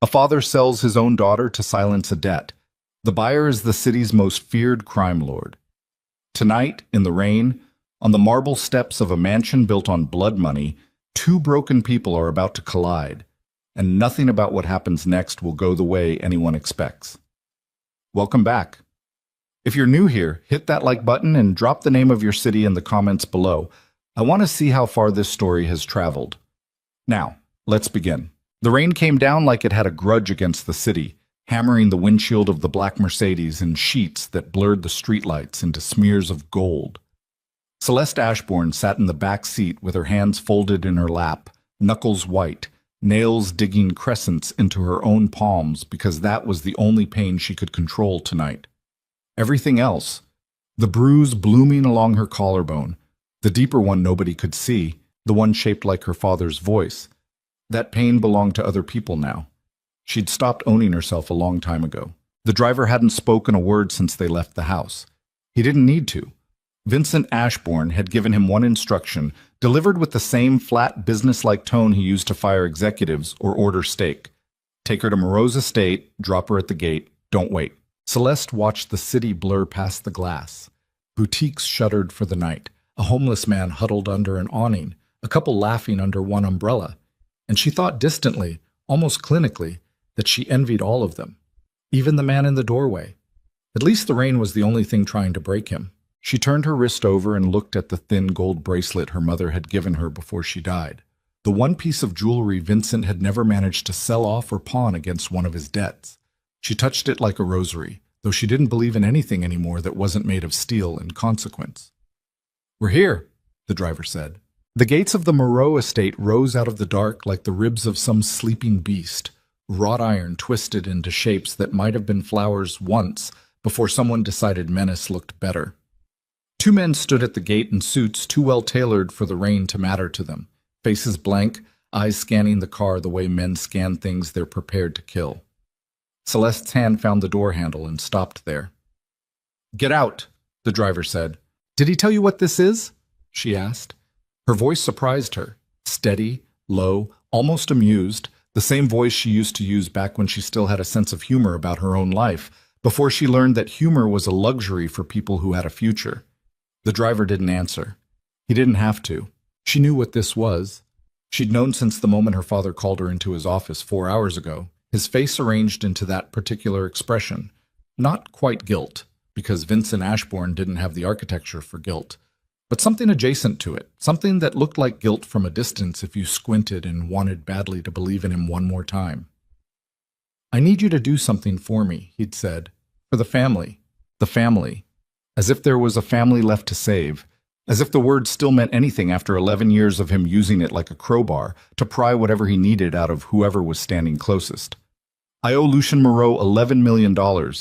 A father sells his own daughter to silence a debt. The buyer is the city's most feared crime lord. Tonight, in the rain, on the marble steps of a mansion built on blood money, two broken people are about to collide, and nothing about what happens next will go the way anyone expects. Welcome back. If you're new here, hit that like button and drop the name of your city in the comments below. I want to see how far this story has traveled. Now, let's begin. The rain came down like it had a grudge against the city, hammering the windshield of the black Mercedes in sheets that blurred the streetlights into smears of gold. Celeste Ashbourne sat in the back seat with her hands folded in her lap, knuckles white, nails digging crescents into her own palms because that was the only pain she could control tonight. Everything else, the bruise blooming along her collarbone, the deeper one nobody could see, the one shaped like her father's voice, that pain belonged to other people now. She'd stopped owning herself a long time ago. The driver hadn't spoken a word since they left the house. He didn't need to. Vincent Ashbourne had given him one instruction, delivered with the same flat, business-like tone he used to fire executives or order steak. Take her to Moreau's estate, drop her at the gate, don't wait. Celeste watched the city blur past the glass. Boutiques shuttered for the night, a homeless man huddled under an awning, a couple laughing under one umbrella. And she thought distantly, almost clinically, that she envied all of them, even the man in the doorway. At least the rain was the only thing trying to break him. She turned her wrist over and looked at the thin gold bracelet her mother had given her before she died, the one piece of jewelry Vincent had never managed to sell off or pawn against one of his debts. She touched it like a rosary, though she didn't believe in anything anymore that wasn't made of steel in consequence. "We're here," the driver said. The gates of the Moreau estate rose out of the dark like the ribs of some sleeping beast, wrought iron twisted into shapes that might have been flowers once before someone decided menace looked better. Two men stood at the gate in suits too well tailored for the rain to matter to them, faces blank, eyes scanning the car the way men scan things they're prepared to kill. Celeste's hand found the door handle and stopped there. "Get out," the driver said. "Did he tell you what this is?" she asked. Her voice surprised her, steady, low, almost amused, the same voice she used to use back when she still had a sense of humor about her own life, before she learned that humor was a luxury for people who had a future. The driver didn't answer. He didn't have to. She knew what this was. She'd known since the moment her father called her into his office 4 hours ago, his face arranged into that particular expression. Not quite guilt, because Vincent Ashbourne didn't have the architecture for guilt, but something adjacent to it, something that looked like guilt from a distance if you squinted and wanted badly to believe in him one more time. "I need you to do something for me," he'd said. "For the family. The family." As if there was a family left to save. As if the word still meant anything after 11 years of him using it like a crowbar to pry whatever he needed out of whoever was standing closest. "I owe Lucien Moreau $11 million,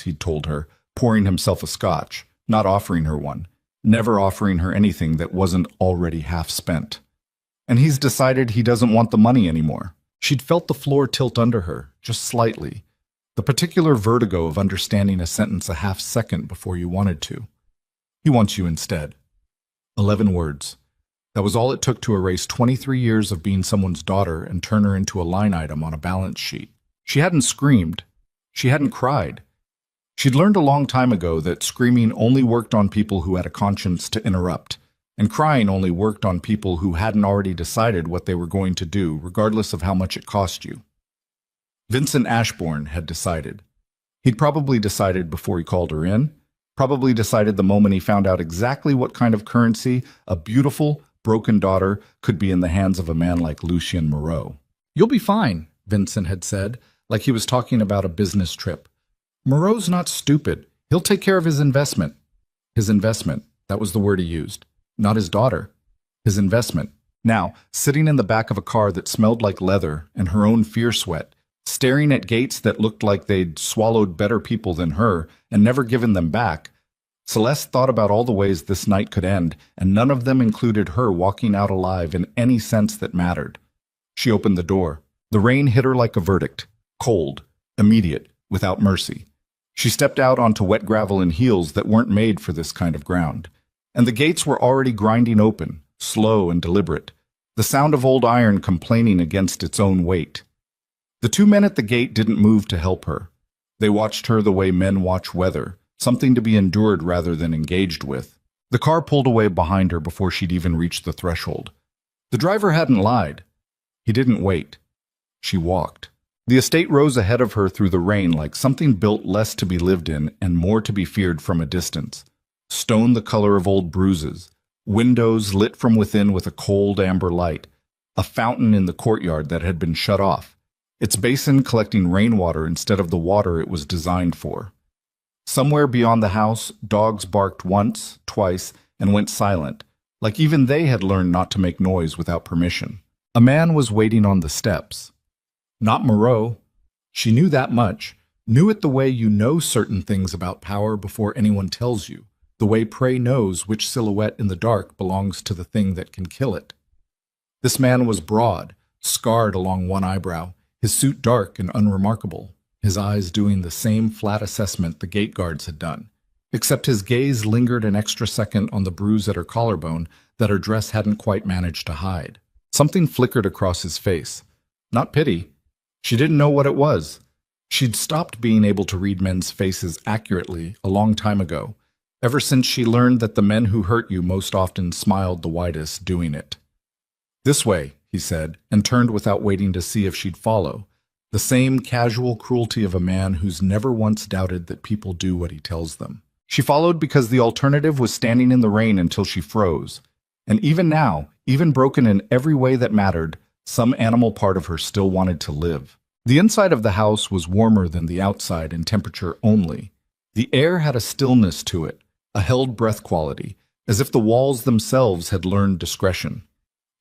he'd told her, pouring himself a scotch, not offering her one, never offering her anything that wasn't already half spent. And he's decided he doesn't want the money anymore. She'd felt the floor tilt under her, just slightly, the particular vertigo of understanding a sentence a half second before you wanted to. He wants you instead. 11 words. That was all it took to erase 23 years of being someone's daughter and turn her into a line item on a balance sheet. She hadn't screamed. She hadn't cried. She'd learned a long time ago that screaming only worked on people who had a conscience to interrupt, and crying only worked on people who hadn't already decided what they were going to do, regardless of how much it cost you. Vincent Ashbourne had decided. He'd probably decided before he called her in, probably decided the moment he found out exactly what kind of currency a beautiful, broken daughter could be in the hands of a man like Lucien Moreau. "You'll be fine," Vincent had said, like he was talking about a business trip. "Moreau's not stupid. He'll take care of his investment." His investment, that was the word he used. Not his daughter. His investment. Now, sitting in the back of a car that smelled like leather and her own fear sweat, staring at gates that looked like they'd swallowed better people than her and never given them back, Celeste thought about all the ways this night could end, and none of them included her walking out alive in any sense that mattered. She opened the door. The rain hit her like a verdict, cold, immediate, without mercy. She stepped out onto wet gravel in heels that weren't made for this kind of ground. And the gates were already grinding open, slow and deliberate, the sound of old iron complaining against its own weight. The two men at the gate didn't move to help her. They watched her the way men watch weather, something to be endured rather than engaged with. The car pulled away behind her before she'd even reached the threshold. The driver hadn't lied. He didn't wait. She walked. The estate rose ahead of her through the rain like something built less to be lived in and more to be feared from a distance. Stone the color of old bruises, windows lit from within with a cold amber light, a fountain in the courtyard that had been shut off, its basin collecting rainwater instead of the water it was designed for. Somewhere beyond the house, dogs barked once, twice, and went silent, like even they had learned not to make noise without permission. A man was waiting on the steps. Not Moreau. She knew that much, knew it the way you know certain things about power before anyone tells you, the way prey knows which silhouette in the dark belongs to the thing that can kill it. This man was broad, scarred along one eyebrow, his suit dark and unremarkable, his eyes doing the same flat assessment the gate guards had done, except his gaze lingered an extra second on the bruise at her collarbone that her dress hadn't quite managed to hide. Something flickered across his face. Not pity. She didn't know what it was. She'd stopped being able to read men's faces accurately a long time ago, ever since she learned that the men who hurt you most often smiled the widest doing it. "This way," he said, and turned without waiting to see if she'd follow. The same casual cruelty of a man who's never once doubted that people do what he tells them. She followed because the alternative was standing in the rain until she froze. And even now, even broken in every way that mattered, some animal part of her still wanted to live. The inside of the house was warmer than the outside in temperature only. The air had a stillness to it, a held breath quality, as if the walls themselves had learned discretion.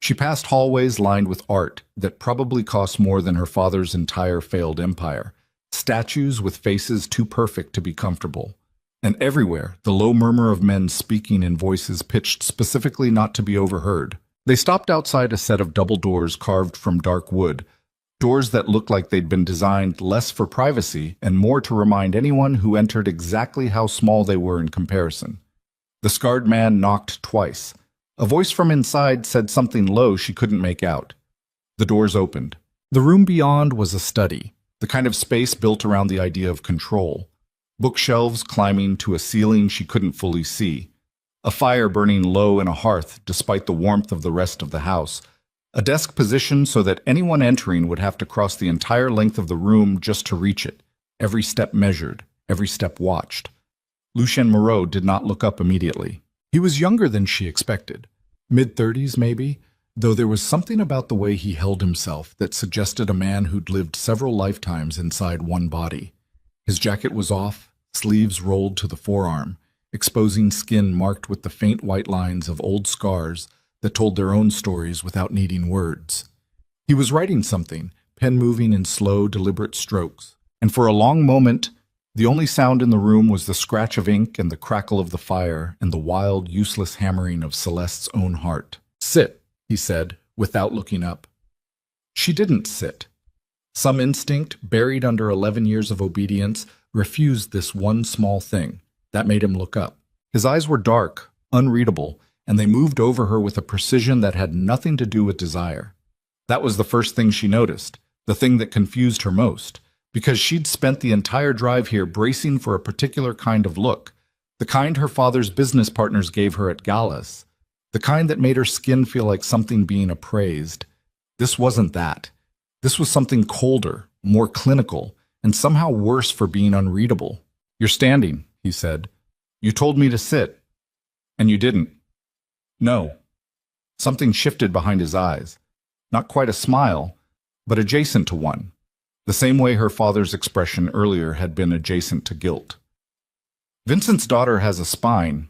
She passed hallways lined with art that probably cost more than her father's entire failed empire, statues with faces too perfect to be comfortable. And everywhere, the low murmur of men speaking in voices pitched specifically not to be overheard. They stopped outside a set of double doors carved from dark wood, doors that looked like they'd been designed less for privacy and more to remind anyone who entered exactly how small they were in comparison. The scarred man knocked twice. A voice from inside said something low she couldn't make out. The doors opened. The room beyond was a study, the kind of space built around the idea of control. Bookshelves climbing to a ceiling she couldn't fully see. A fire burning low in a hearth despite the warmth of the rest of the house. A desk positioned so that anyone entering would have to cross the entire length of the room just to reach it. Every step measured, every step watched. Lucien Moreau did not look up immediately. He was younger than she expected. Mid-30s, maybe, though there was something about the way he held himself that suggested a man who'd lived several lifetimes inside one body. His jacket was off, sleeves rolled to the forearm, exposing skin marked with the faint white lines of old scars that told their own stories without needing words. He was writing something, pen moving in slow, deliberate strokes, and for a long moment, the only sound in the room was the scratch of ink and the crackle of the fire and the wild, useless hammering of Celeste's own heart. "Sit," he said, without looking up. She didn't sit. Some instinct, buried under 11 years of obedience, refused this one small thing. That made him look up. His eyes were dark, unreadable, and they moved over her with a precision that had nothing to do with desire. That was the first thing she noticed, the thing that confused her most, because she'd spent the entire drive here bracing for a particular kind of look, the kind her father's business partners gave her at galas, the kind that made her skin feel like something being appraised. This wasn't that. This was something colder, more clinical, and somehow worse for being unreadable. "You're standing," he said. "You told me to sit. And you didn't." "No." Something shifted behind his eyes. Not quite a smile, but adjacent to one. The same way her father's expression earlier had been adjacent to guilt. "Vincent's daughter has a spine.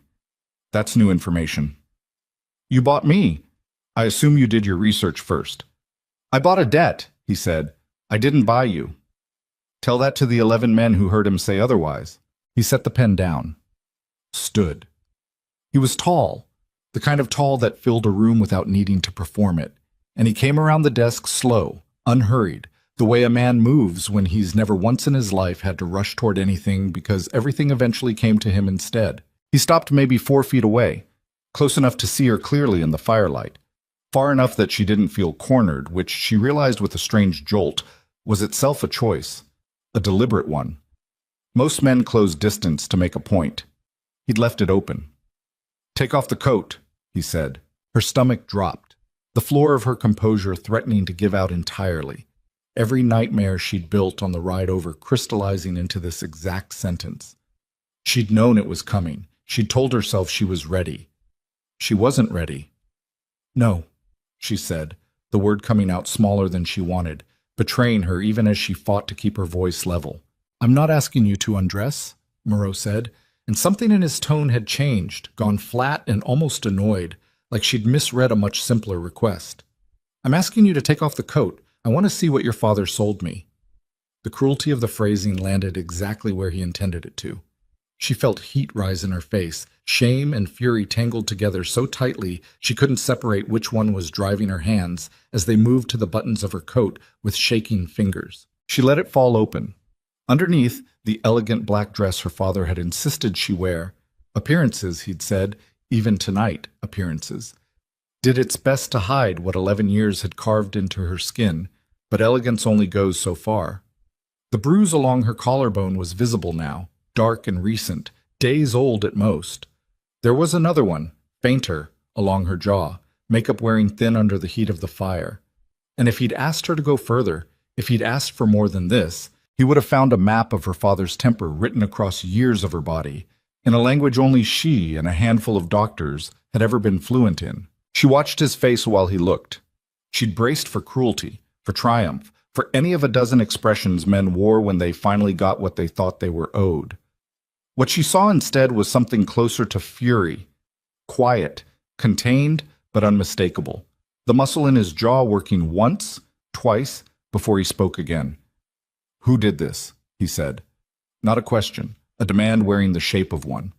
That's new information." "You bought me. I assume you did your research first." "I bought a debt," he said. "I didn't buy you." "Tell that to the 11 men who heard him say otherwise." He set the pen down. Stood. He was tall, the kind of tall that filled a room without needing to perform it, and he came around the desk slow, unhurried, the way a man moves when he's never once in his life had to rush toward anything because everything eventually came to him instead. He stopped maybe 4 feet away, close enough to see her clearly in the firelight, far enough that she didn't feel cornered, which she realized with a strange jolt, was itself a choice, a deliberate one. Most men close distance to make a point. He'd left it open. "Take off the coat," he said. Her stomach dropped, the floor of her composure threatening to give out entirely. Every nightmare she'd built on the ride over crystallizing into this exact sentence. She'd known it was coming. She'd told herself she was ready. She wasn't ready. "No," she said, the word coming out smaller than she wanted, betraying her even as she fought to keep her voice level. "I'm not asking you to undress," Moreau said, and something in his tone had changed, gone flat and almost annoyed, like she'd misread a much simpler request. "I'm asking you to take off the coat. I want to see what your father sold me." The cruelty of the phrasing landed exactly where he intended it to. She felt heat rise in her face, shame and fury tangled together so tightly she couldn't separate which one was driving her hands as they moved to the buttons of her coat with shaking fingers. She let it fall open. Underneath, the elegant black dress her father had insisted she wear, appearances, he'd said, even tonight, appearances, did its best to hide what 11 years had carved into her skin, but elegance only goes so far. The bruise along her collarbone was visible now, dark and recent, days old at most. There was another one, fainter, along her jaw, makeup wearing thin under the heat of the fire. And if he'd asked her to go further, if he'd asked for more than this, he would have found a map of her father's temper written across years of her body, in a language only she and a handful of doctors had ever been fluent in. She watched his face while he looked. She'd braced for cruelty, for triumph, for any of a dozen expressions men wore when they finally got what they thought they were owed. What she saw instead was something closer to fury, quiet, contained, but unmistakable. The muscle in his jaw working once, twice, before he spoke again. "Who did this?" he said. Not a question, a demand wearing the shape of one.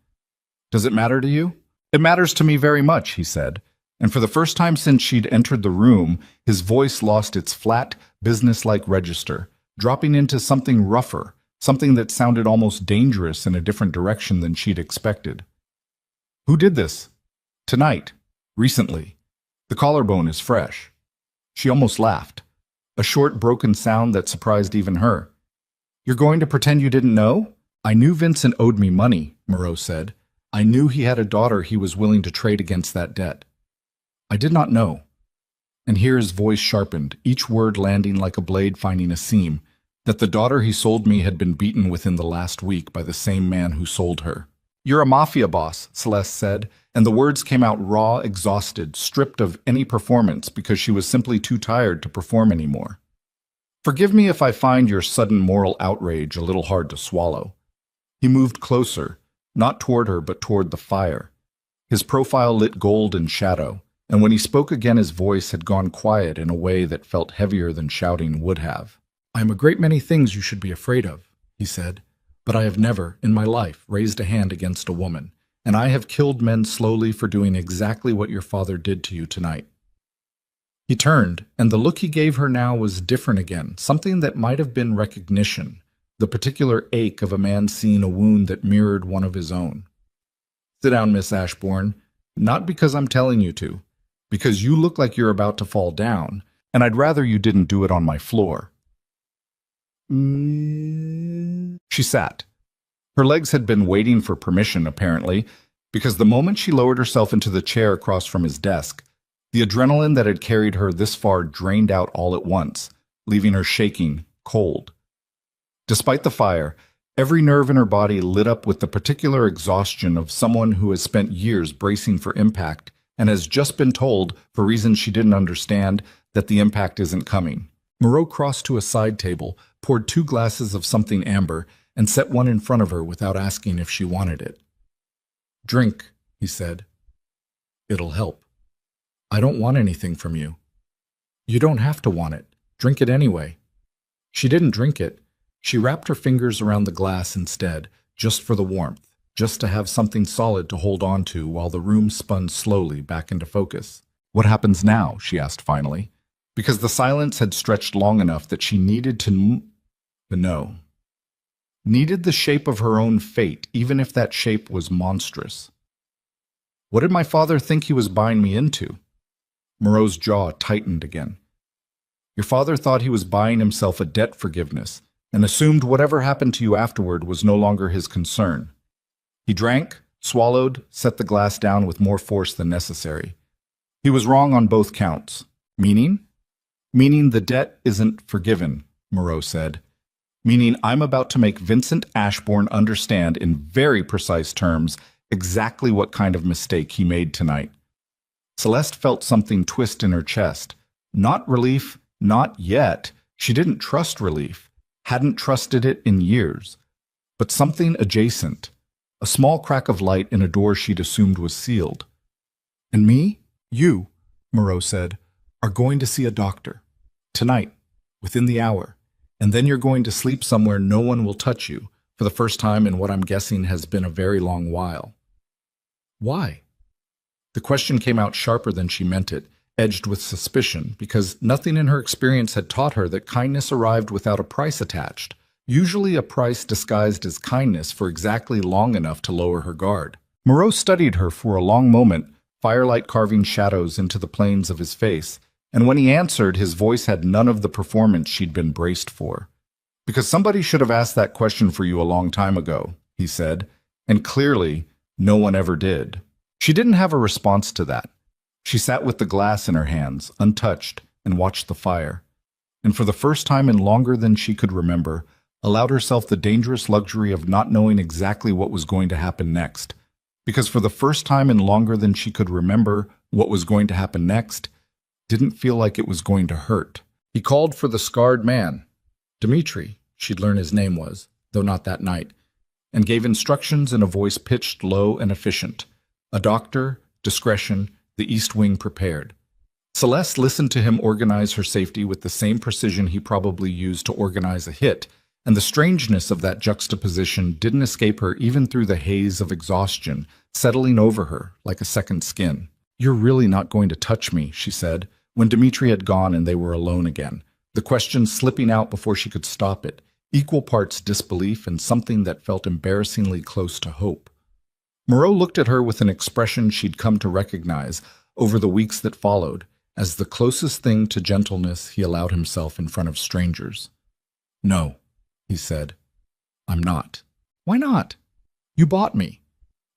"Does it matter to you?" "It matters to me very much," he said. And for the first time since she'd entered the room, his voice lost its flat, businesslike register, dropping into something rougher, something that sounded almost dangerous in a different direction than she'd expected. "Who did this? Tonight? Recently? The collarbone is fresh." She almost laughed, a short, broken sound that surprised even her. "You're going to pretend you didn't know?" "I knew Vincent owed me money," Moreau said. "I knew he had a daughter he was willing to trade against that debt. I did not know." And here his voice sharpened, each word landing like a blade finding a seam, that the daughter he sold me had been beaten within the last week by the same man who sold her. "You're a mafia boss," Celeste said, and the words came out raw, exhausted, stripped of any performance because she was simply too tired to perform anymore. "Forgive me if I find your sudden moral outrage a little hard to swallow." He moved closer, not toward her but toward the fire. His profile lit gold in shadow, and when he spoke again his voice had gone quiet in a way that felt heavier than shouting would have. "I am a great many things you should be afraid of," he said, "but I have never, in my life, raised a hand against a woman, and I have killed men slowly for doing exactly what your father did to you tonight." He turned, and the look he gave her now was different again, something that might have been recognition, the particular ache of a man seeing a wound that mirrored one of his own. "Sit down, Miss Ashbourne, not because I'm telling you to, because you look like you're about to fall down, and I'd rather you didn't do it on my floor." She sat. Her legs had been waiting for permission, apparently, because the moment she lowered herself into the chair across from his desk, the adrenaline that had carried her this far drained out all at once, leaving her shaking, cold. Despite the fire, every nerve in her body lit up with the particular exhaustion of someone who has spent years bracing for impact and has just been told, for reasons she didn't understand, that the impact isn't coming. Moreau crossed to a side table, poured 2 glasses of something amber, and set one in front of her without asking if she wanted it. "Drink," he said. "It'll help. I don't want anything from you." "You don't have to want it. Drink it anyway." She didn't drink it. She wrapped her fingers around the glass instead, just for the warmth, just to have something solid to hold on to while the room spun slowly back into focus. "What happens now?" she asked finally, because the silence had stretched long enough that she needed to know. Needed the shape of her own fate, even if that shape was monstrous. "What did my father think he was buying me into?" Moreau's jaw tightened again. Your father thought he was buying himself a debt forgiveness and assumed whatever happened to you afterward was no longer his concern. He drank, swallowed, set the glass down with more force than necessary. He was wrong on both counts. Meaning? Meaning the debt isn't forgiven, Moreau said. Meaning I'm about to make Vincent Ashbourne understand in very precise terms exactly what kind of mistake he made tonight. Celeste felt something twist in her chest. Not relief, not yet. She didn't trust relief, hadn't trusted it in years. But something adjacent, a small crack of light in a door she'd assumed was sealed. And me? You, Moreau said, are going to see a doctor. Tonight, within the hour. And then you're going to sleep somewhere no one will touch you, for the first time in what I'm guessing has been a very long while. Why? The question came out sharper than she meant it, edged with suspicion, because nothing in her experience had taught her that kindness arrived without a price attached, usually a price disguised as kindness for exactly long enough to lower her guard. Moreau studied her for a long moment, firelight carving shadows into the planes of his face, and when he answered, his voice had none of the performance she'd been braced for. Because somebody should have asked that question for you a long time ago, he said, and clearly, no one ever did. She didn't have a response to that. She sat with the glass in her hands, untouched, and watched the fire. And for the first time in longer than she could remember, allowed herself the dangerous luxury of not knowing exactly what was going to happen next. Because for the first time in longer than she could remember, what was going to happen next didn't feel like it was going to hurt. He called for the scarred man, Dmitri, she'd learned his name was, though not that night, and gave instructions in a voice pitched low and efficient. A doctor, discretion, the East Wing prepared. Celeste listened to him organize her safety with the same precision he probably used to organize a hit, and the strangeness of that juxtaposition didn't escape her even through the haze of exhaustion, settling over her like a second skin. "You're really not going to touch me," she said, when Dmitri had gone and they were alone again, the question slipping out before she could stop it, equal parts disbelief and something that felt embarrassingly close to hope. Moreau looked at her with an expression she'd come to recognize over the weeks that followed, as the closest thing to gentleness he allowed himself in front of strangers. "No," he said. "I'm not." "Why not? You bought me.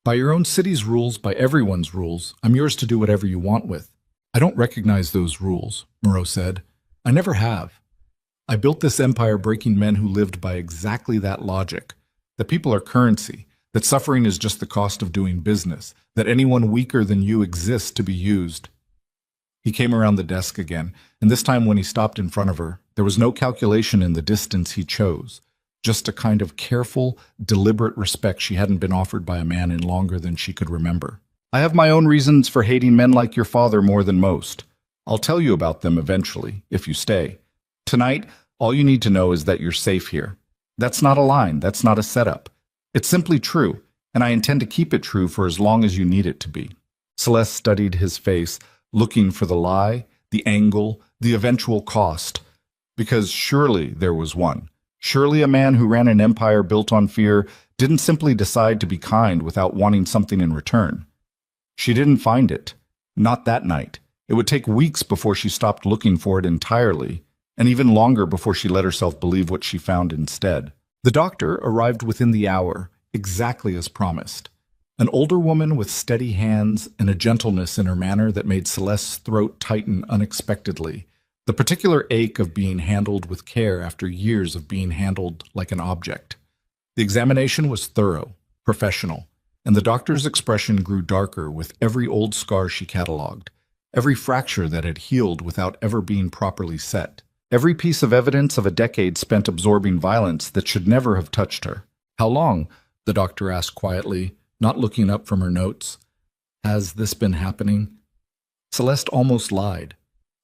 By your own city's rules, by everyone's rules, I'm yours to do whatever you want with." "I don't recognize those rules," Moreau said. "I never have. I built this empire breaking men who lived by exactly that logic, that people are currency, that suffering is just the cost of doing business, that anyone weaker than you exists to be used." He came around the desk again, and this time when he stopped in front of her, there was no calculation in the distance he chose, just a kind of careful, deliberate respect she hadn't been offered by a man in longer than she could remember. "I have my own reasons for hating men like your father more than most. I'll tell you about them eventually, if you stay. Tonight, all you need to know is that you're safe here. That's not a line, that's not a setup. It's simply true, and I intend to keep it true for as long as you need it to be." Celeste studied his face, looking for the lie, the angle, the eventual cost. Because surely there was one. Surely a man who ran an empire built on fear didn't simply decide to be kind without wanting something in return. She didn't find it. Not that night. It would take weeks before she stopped looking for it entirely, and even longer before she let herself believe what she found instead. The doctor arrived within the hour, exactly as promised. An older woman with steady hands and a gentleness in her manner that made Celeste's throat tighten unexpectedly, the particular ache of being handled with care after years of being handled like an object. The examination was thorough, professional, and the doctor's expression grew darker with every old scar she catalogued, every fracture that had healed without ever being properly set, every piece of evidence of a decade spent absorbing violence that should never have touched her. "How long?" the doctor asked quietly, not looking up from her notes. "Has this been happening?" Celeste almost lied.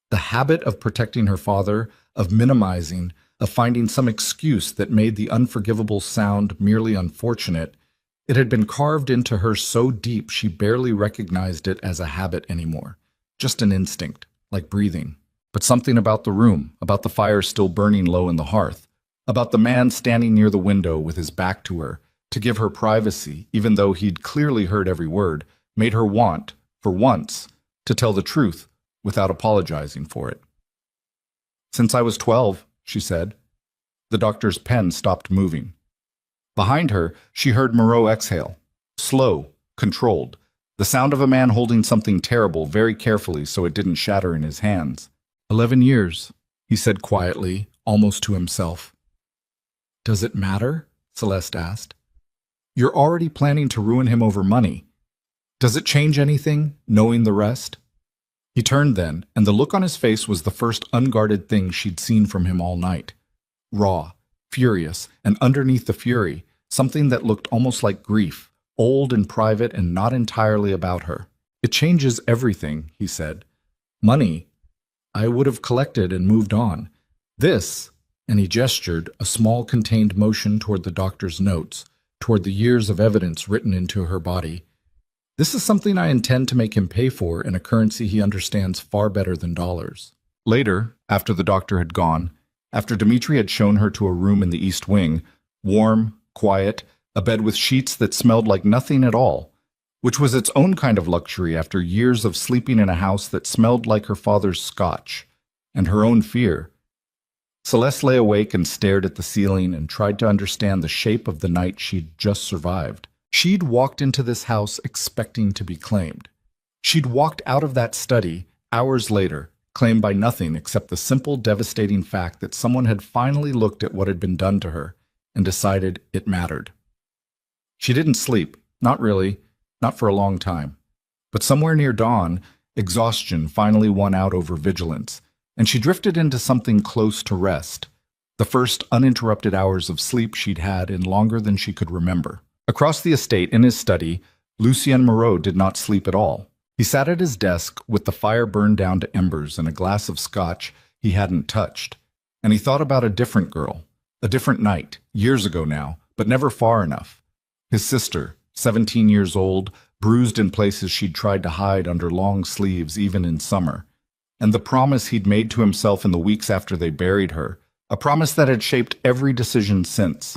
The habit of protecting her father, of minimizing, of finding some excuse that made the unforgivable sound merely unfortunate, it had been carved into her so deep she barely recognized it as a habit anymore. Just an instinct, like breathing. But something about the room, about the fire still burning low in the hearth, about the man standing near the window with his back to her, to give her privacy, even though he'd clearly heard every word, made her want, for once, to tell the truth without apologizing for it. Since I was 12, she said. The doctor's pen stopped moving. Behind her, she heard Moreau exhale. Slow, controlled. The sound of a man holding something terrible very carefully so it didn't shatter in his hands. 11 years, he said quietly, almost to himself. Does it matter? Celeste asked. You're already planning to ruin him over money. Does it change anything, knowing the rest? He turned then, and the look on his face was the first unguarded thing she'd seen from him all night. Raw, furious, and underneath the fury, something that looked almost like grief, old and private and not entirely about her. It changes everything, he said. Money, I would have collected and moved on. This, and he gestured, a small contained motion toward the doctor's notes, toward the years of evidence written into her body. This is something I intend to make him pay for in a currency he understands far better than dollars. Later, after the doctor had gone, after Dmitri had shown her to a room in the East Wing, warm, quiet, a bed with sheets that smelled like nothing at all, which was its own kind of luxury after years of sleeping in a house that smelled like her father's scotch, and her own fear. Celeste lay awake and stared at the ceiling and tried to understand the shape of the night she'd just survived. She'd walked into this house expecting to be claimed. She'd walked out of that study, hours later, claimed by nothing except the simple, devastating fact that someone had finally looked at what had been done to her and decided it mattered. She didn't sleep, not really, not for a long time. But somewhere near dawn, exhaustion finally won out over vigilance, and she drifted into something close to rest, the first uninterrupted hours of sleep she'd had in longer than she could remember. Across the estate, in his study, Lucien Moreau did not sleep at all. He sat at his desk with the fire burned down to embers and a glass of scotch he hadn't touched, and he thought about a different girl, a different night, years ago now, but never far enough. His sister, 17 years old, bruised in places she'd tried to hide under long sleeves even in summer, and the promise he'd made to himself in the weeks after they buried her, a promise that had shaped every decision since,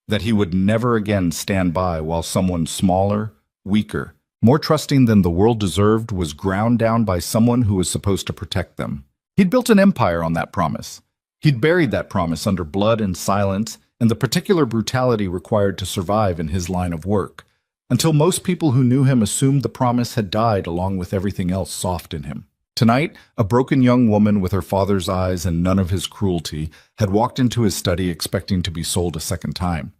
that he would never again stand by while someone smaller, weaker, more trusting than the world deserved was ground down by someone who was supposed to protect them. He'd built an empire on that promise. He'd buried that promise under blood and silence and the particular brutality required to survive in his line of work, until most people who knew him assumed the promise had died along with everything else soft in him. Tonight, a broken young woman with her father's eyes and none of his cruelty had walked into his study expecting to be sold a second time.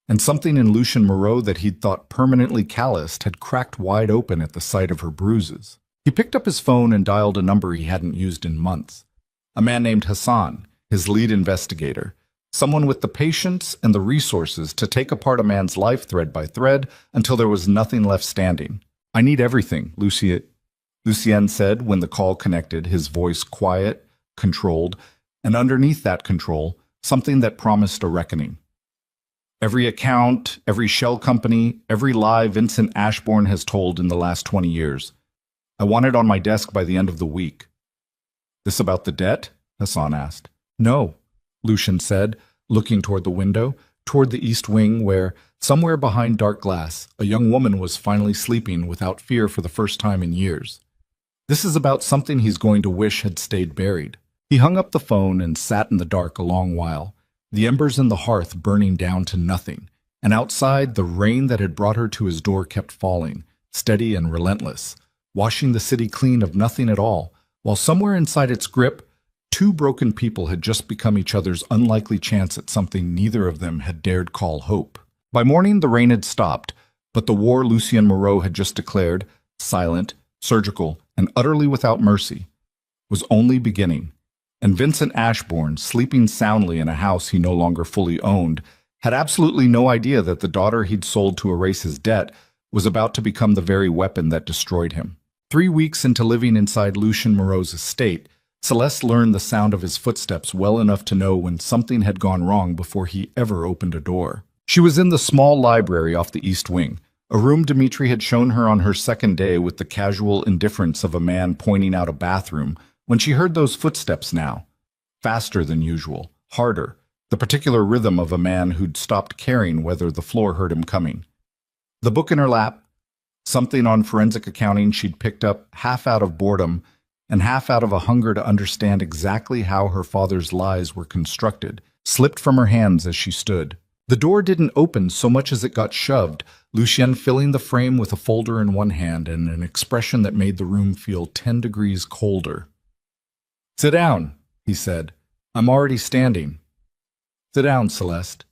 And something in Lucien Moreau that he'd thought permanently calloused had cracked wide open at the sight of her bruises. He picked up his phone and dialed a number he hadn't used in months. A man named Hassan, his lead investigator, someone with the patience and the resources to take apart a man's life thread by thread until there was nothing left standing. I need everything, Lucien said when the call connected, his voice quiet, controlled, and underneath that control, something that promised a reckoning. Every account, every shell company, every lie Vincent Ashbourne has told in the last 20 years. I want it on my desk by the end of the week. This about the debt? Hassan asked. No, Lucien said, looking toward the window, toward the east wing where, somewhere behind dark glass, a young woman was finally sleeping without fear for the first time in years. This is about something he's going to wish had stayed buried. He hung up the phone and sat in the dark a long while, the embers in the hearth burning down to nothing, and outside the rain that had brought her to his door kept falling, steady and relentless, washing the city clean of nothing at all, while somewhere inside its grip, two broken people had just become each other's unlikely chance at something neither of them had dared call hope. By morning, the rain had stopped, but the war Lucien Moreau had just declared, silent, surgical, and utterly without mercy, was only beginning. And Vincent Ashbourne, sleeping soundly in a house he no longer fully owned, had absolutely no idea that the daughter he'd sold to erase his debt was about to become the very weapon that destroyed him. 3 weeks into living inside Lucien Moreau's estate, Celeste learned the sound of his footsteps well enough to know when something had gone wrong before he ever opened a door. She was in the small library off the east wing, a room Dmitri had shown her on her second day with the casual indifference of a man pointing out a bathroom, when she heard those footsteps now, faster than usual, harder, the particular rhythm of a man who'd stopped caring whether the floor heard him coming. The book in her lap, something on forensic accounting she'd picked up half out of boredom, and half out of a hunger to understand exactly how her father's lies were constructed, slipped from her hands as she stood. The door didn't open so much as it got shoved, Lucien filling the frame with a folder in one hand and an expression that made the room feel 10 degrees colder. "Sit down," he said. "I'm already standing." "Sit down, Celeste."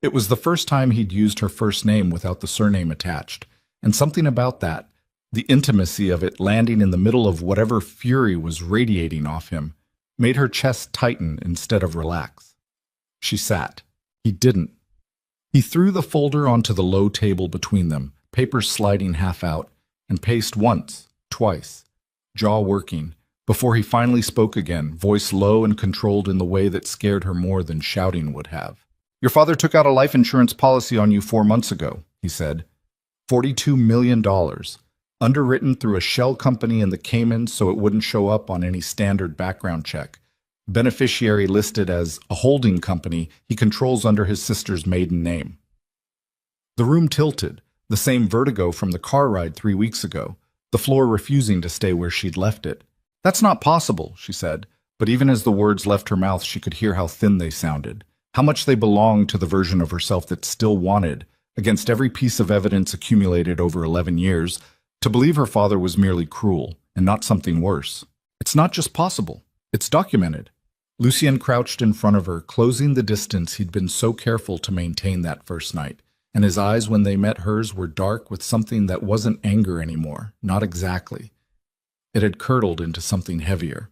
It was the first time he'd used her first name without the surname attached, and something about that, the intimacy of it landing in the middle of whatever fury was radiating off him, made her chest tighten instead of relax. She sat. He didn't. He threw the folder onto the low table between them, papers sliding half out, and paced once, twice, jaw working, before he finally spoke again, voice low and controlled in the way that scared her more than shouting would have. "Your father took out a life insurance policy on you 4 months ago," he said. $42 million, underwritten through a shell company in the Caymans so it wouldn't show up on any standard background check. Beneficiary listed as a holding company he controls under his sister's maiden name. The room tilted, the same vertigo from the car ride 3 weeks ago, the floor refusing to stay where she'd left it. "That's not possible," she said, but even as the words left her mouth she could hear how thin they sounded, how much they belonged to the version of herself that still wanted, against every piece of evidence accumulated over 11 years, to believe her father was merely cruel, and not something worse. "It's not just possible. It's documented." Lucien crouched in front of her, closing the distance he'd been so careful to maintain that first night, and his eyes when they met hers were dark with something that wasn't anger anymore, not exactly. It had curdled into something heavier.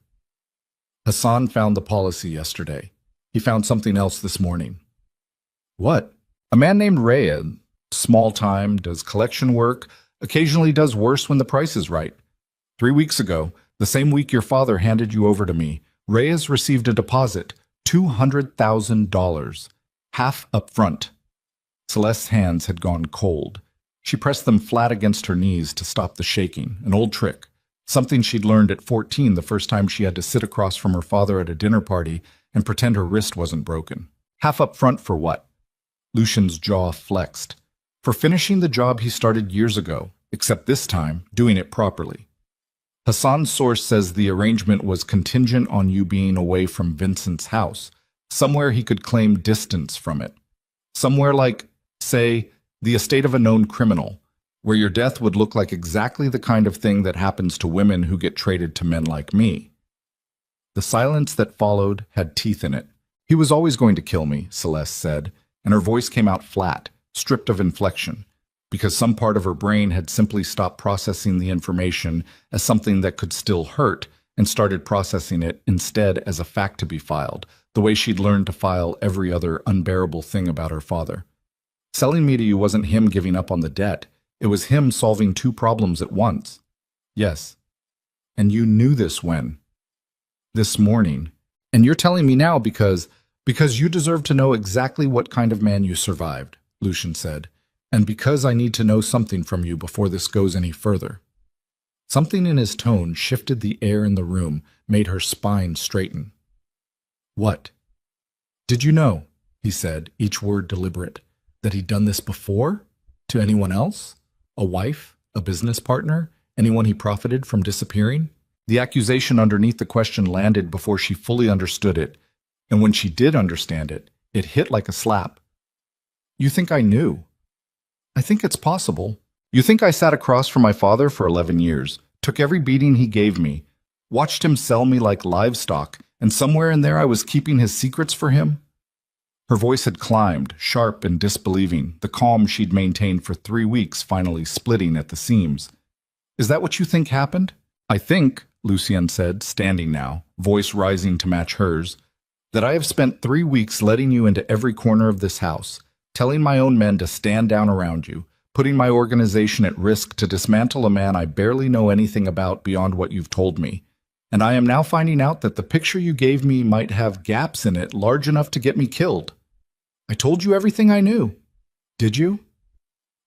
"Hassan found the policy yesterday. He found something else this morning." "What?" "A man named Reyes, small time, does collection work, occasionally does worse when the price is right. 3 weeks ago, the same week your father handed you over to me, Reyes received a deposit, $200,000, half up front." Celeste's hands had gone cold. She pressed them flat against her knees to stop the shaking, an old trick, something she'd learned at 14 the first time she had to sit across from her father at a dinner party and pretend her wrist wasn't broken. Half up front for what? Lucien's jaw flexed. For finishing the job he started years ago, except this time, doing it properly. "Hassan's source says the arrangement was contingent on you being away from Vincent's house, somewhere he could claim distance from it. Somewhere like, say, the estate of a known criminal, where your death would look like exactly the kind of thing that happens to women who get traded to men like me." The silence that followed had teeth in it. "He was always going to kill me," Celeste said, and her voice came out flat, stripped of inflection, because some part of her brain had simply stopped processing the information as something that could still hurt and started processing it instead as a fact to be filed, the way she'd learned to file every other unbearable thing about her father. "Selling me to you wasn't him giving up on the debt. It was him solving 2 problems at once." "Yes. And you knew this when?" "This morning. And you're telling me now because you deserve to know exactly what kind of man you survived," Lucien said. "And because I need to know something from you before this goes any further." Something in his tone shifted the air in the room, made her spine straighten. "What?" "Did you know," he said, each word deliberate, "that he'd done this before? To anyone else? A wife? A business partner? Anyone he profited from disappearing?" The accusation underneath the question landed before she fully understood it, and when she did understand it, it hit like a slap. "You think I knew?" "I think it's possible. You think I sat across from my father for 11 years, took every beating he gave me, watched him sell me like livestock, and somewhere in there I was keeping his secrets for him?" Her voice had climbed, sharp and disbelieving, the calm she'd maintained for 3 weeks finally splitting at the seams. "Is that what you think happened?" "I think," Lucien said, standing now, voice rising to match hers, "that I have spent 3 weeks letting you into every corner of this house, telling my own men to stand down around you, putting my organization at risk to dismantle a man I barely know anything about beyond what you've told me. And I am now finding out that the picture you gave me might have gaps in it large enough to get me killed. I told you everything I knew." "Did you?"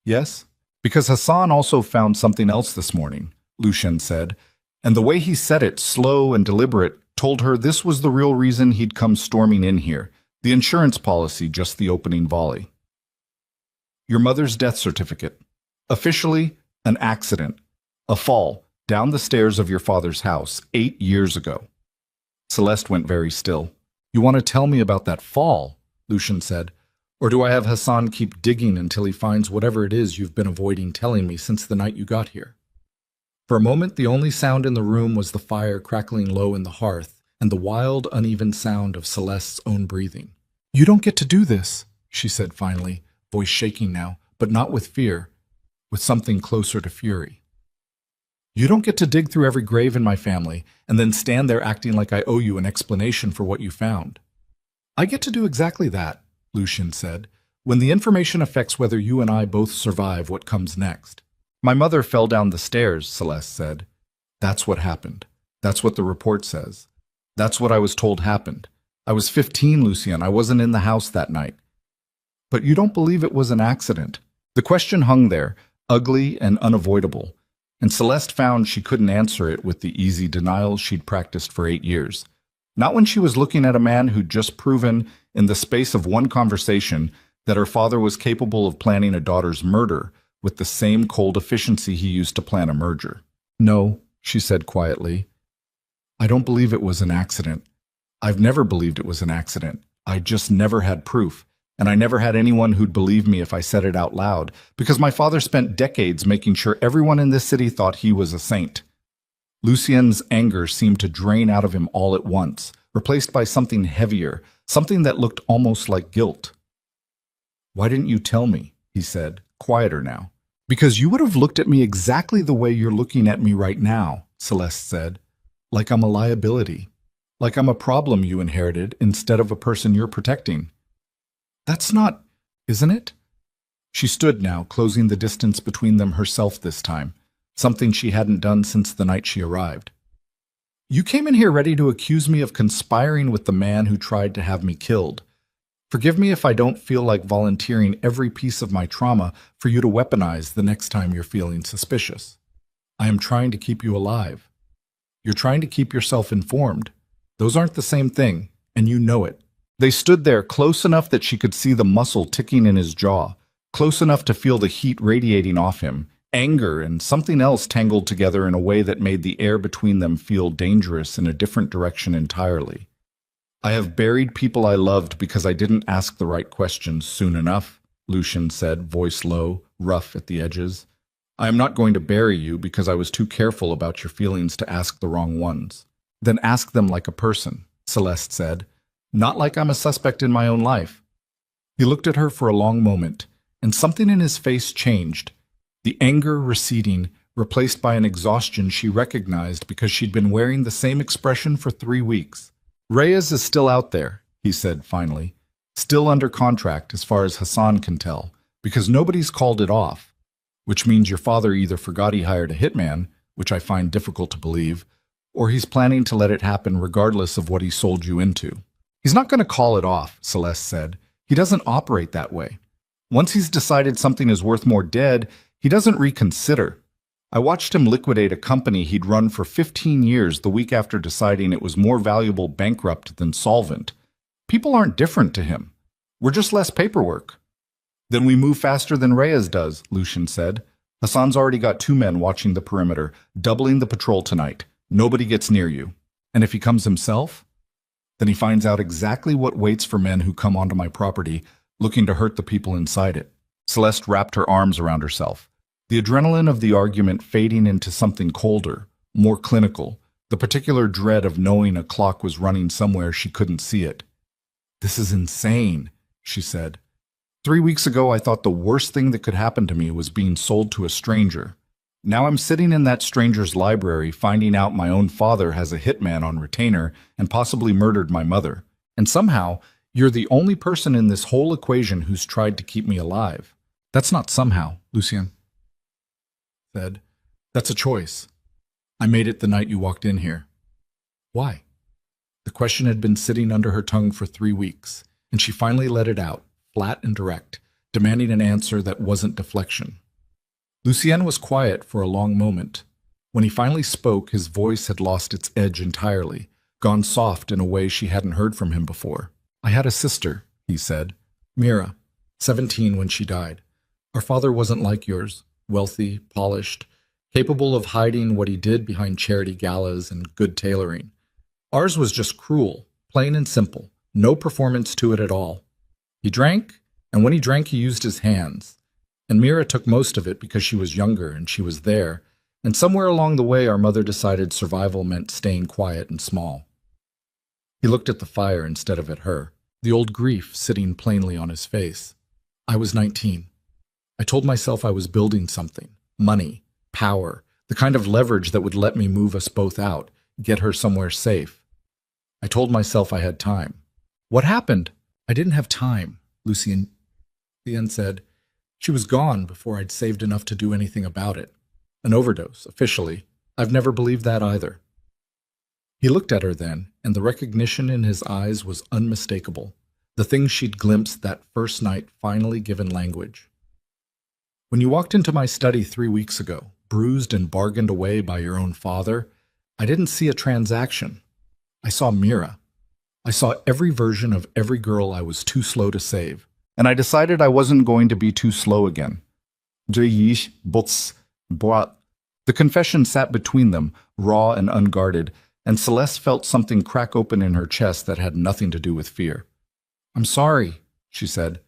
"Yes, because Hassan also found something else this morning," Lucien said, and the way he said it, slow and deliberate, told her this was the real reason he'd come storming in here, the insurance policy, just the opening volley. "Your mother's death certificate. Officially, an accident. A fall, down the stairs of your father's house 8 years ago. Celeste went very still. You want to tell me about that fall? Lucian said. Or do I have Hassan keep digging until he finds whatever it is you've been avoiding telling me since the night you got here? For a moment, the only sound in the room was the fire crackling low in the hearth and the wild, uneven sound of Celeste's own breathing. You don't get to do this, she said finally, voice shaking now, but not with fear, with something closer to fury. You don't get to dig through every grave in my family and then stand there acting like I owe you an explanation for what you found. I get to do exactly that, Lucian said, when the information affects whether you and I both survive what comes next. My mother fell down the stairs, Celeste said. That's what happened. That's what the report says. That's what I was told happened. I was 15, Lucien. I wasn't in the house that night. But you don't believe it was an accident. The question hung there, ugly and unavoidable, and Celeste found she couldn't answer it with the easy denial she'd practiced for 8 years. Not when she was looking at a man who'd just proven, in the space of one conversation, that her father was capable of planning a daughter's murder with the same cold efficiency he used to plan a merger. No, she said quietly. I don't believe it was an accident. I've never believed it was an accident. I just never had proof, and I never had anyone who'd believe me if I said it out loud, because my father spent decades making sure everyone in this city thought he was a saint. Lucien's anger seemed to drain out of him all at once, replaced by something heavier, something that looked almost like guilt. Why didn't you tell me? He said, quieter now. Because you would have looked at me exactly the way you're looking at me right now, Celeste said, like I'm a liability, like I'm a problem you inherited instead of a person you're protecting. That's not, isn't it? She stood now, closing the distance between them herself this time, something she hadn't done since the night she arrived. You came in here ready to accuse me of conspiring with the man who tried to have me killed. Forgive me if I don't feel like volunteering every piece of my trauma for you to weaponize the next time you're feeling suspicious. I am trying to keep you alive. You're trying to keep yourself informed. Those aren't the same thing, and you know it. They stood there close enough that she could see the muscle ticking in his jaw, close enough to feel the heat radiating off him, anger and something else tangled together in a way that made the air between them feel dangerous in a different direction entirely. I have buried people I loved because I didn't ask the right questions soon enough, Lucian said, voice low, rough at the edges. I am not going to bury you because I was too careful about your feelings to ask the wrong ones. Then ask them like a person, Celeste said, not like I'm a suspect in my own life. He looked at her for a long moment, and something in his face changed, the anger receding, replaced by an exhaustion she recognized because she'd been wearing the same expression for 3 weeks. Reyes is still out there, he said finally, still under contract as far as Hassan can tell, because nobody's called it off, which means your father either forgot he hired a hitman, which I find difficult to believe, or he's planning to let it happen regardless of what he sold you into. He's not going to call it off, Celeste said. He doesn't operate that way. Once he's decided something is worth more dead, he doesn't reconsider. I watched him liquidate a company he'd run for 15 years the week after deciding it was more valuable bankrupt than solvent. People aren't different to him. We're just less paperwork. Then we move faster than Reyes does, Lucian said. Hassan's already got 2 men watching the perimeter, doubling the patrol tonight. Nobody gets near you. And if he comes himself, then he finds out exactly what waits for men who come onto my property, looking to hurt the people inside it. Celeste wrapped her arms around herself, the adrenaline of the argument fading into something colder, more clinical, the particular dread of knowing a clock was running somewhere she couldn't see it. This is insane, she said. 3 weeks ago, I thought the worst thing that could happen to me was being sold to a stranger. Now I'm sitting in that stranger's library finding out my own father has a hitman on retainer and possibly murdered my mother. And somehow, you're the only person in this whole equation who's tried to keep me alive. That's not somehow, Lucien said. That's a choice. I made it the night you walked in here. Why? The question had been sitting under her tongue for 3 weeks, and she finally let it out, flat and direct, demanding an answer that wasn't deflection. Lucien was quiet for a long moment. When he finally spoke, his voice had lost its edge entirely, gone soft in a way she hadn't heard from him before. I had a sister, he said, Mira, 17 when she died. Our father wasn't like yours, wealthy, polished. capable of hiding what he did behind charity galas and good tailoring. Ours was just cruel, plain and simple, no performance to it at all. He drank, and when he drank he used his hands. And Mira took most of it because she was younger and she was there, and somewhere along the way our mother decided survival meant staying quiet and small. He looked at the fire instead of at her, the old grief sitting plainly on his face. I was 19. I told myself I was building something, money, power, the kind of leverage that would let me move us both out, get her somewhere safe. I told myself I had time. What happened? I didn't have time, Lucien said. She was gone before I'd saved enough to do anything about it. An overdose, officially. I've never believed that either. He looked at her then, and the recognition in his eyes was unmistakable. The thing she'd glimpsed that first night finally given language. When you walked into my study 3 weeks ago, bruised and bargained away by your own father, I didn't see a transaction. I saw Mira. I saw every version of every girl I was too slow to save. And I decided I wasn't going to be too slow again. The confession sat between them, raw and unguarded, and Celeste felt something crack open in her chest that had nothing to do with fear. I'm sorry, she said.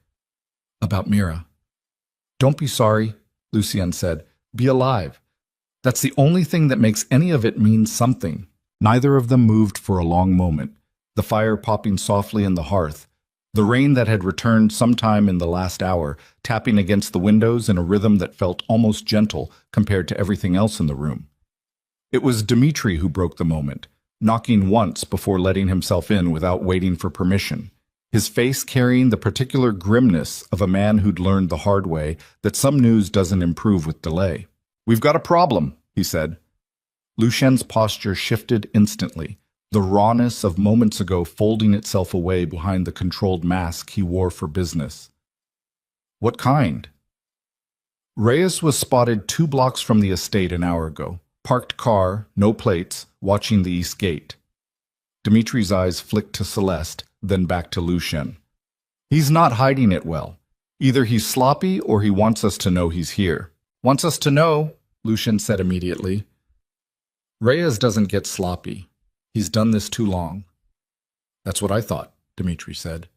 About Mira. Don't be sorry, Lucien said. Be alive. That's the only thing that makes any of it mean something. Neither of them moved for a long moment, the fire popping softly in the hearth, the rain that had returned sometime in the last hour, tapping against the windows in a rhythm that felt almost gentle compared to everything else in the room. It was Dmitri who broke the moment, knocking once before letting himself in without waiting for permission, his face carrying the particular grimness of a man who'd learned the hard way that some news doesn't improve with delay. We've got a problem, he said. Lucien's posture shifted instantly, the rawness of moments ago folding itself away behind the controlled mask he wore for business. What kind? Reyes was spotted 2 blocks from the estate an hour ago. Parked car, no plates, watching the east gate. Dimitri's eyes flicked to Celeste, then back to Lucien. He's not hiding it well. Either he's sloppy or he wants us to know he's here. Wants us to know, Lucien said immediately. Reyes doesn't get sloppy. He's done this too long. That's what I thought, Dmitri said.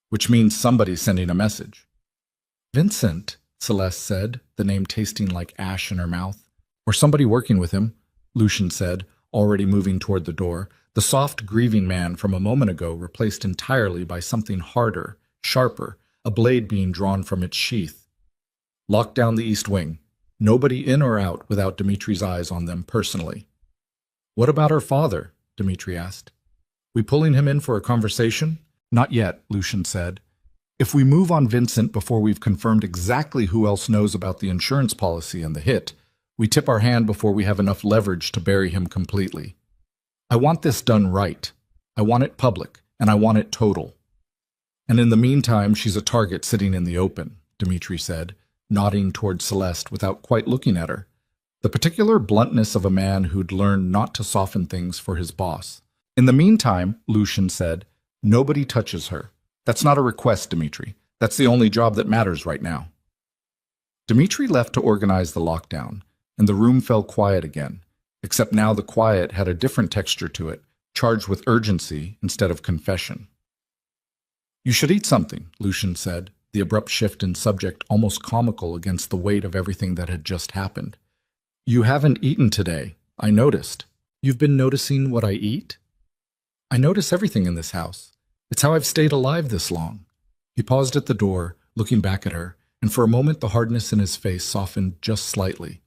Which means somebody's sending a message. Vincent, Celeste said, the name tasting like ash in her mouth. Or somebody working with him, Lucien said, already moving toward the door, the soft, grieving man from a moment ago replaced entirely by something harder, sharper, a blade being drawn from its sheath. Lock down the east wing. Nobody in or out without Dimitri's eyes on them personally. What about her father? Dmitri asked. We pulling him in for a conversation? Not yet, Lucien said. If we move on Vincent before we've confirmed exactly who else knows about the insurance policy and the hit, we tip our hand before we have enough leverage to bury him completely. I want this done right. I want it public, and I want it total. And in the meantime, she's a target sitting in the open, Dmitri said, nodding toward Celeste without quite looking at her. The particular bluntness of a man who'd learned not to soften things for his boss. In the meantime, Lucien said, nobody touches her. That's not a request, Dmitri. That's the only job that matters right now. Dmitri left to organize the lockdown, and the room fell quiet again, except now the quiet had a different texture to it, charged with urgency instead of confession. You should eat something, Lucien said, the abrupt shift in subject almost comical against the weight of everything that had just happened. You haven't eaten today, I noticed. You've been noticing what I eat? I notice everything in this house. It's how I've stayed alive this long. He paused at the door, looking back at her, and for a moment the hardness in his face softened just slightly.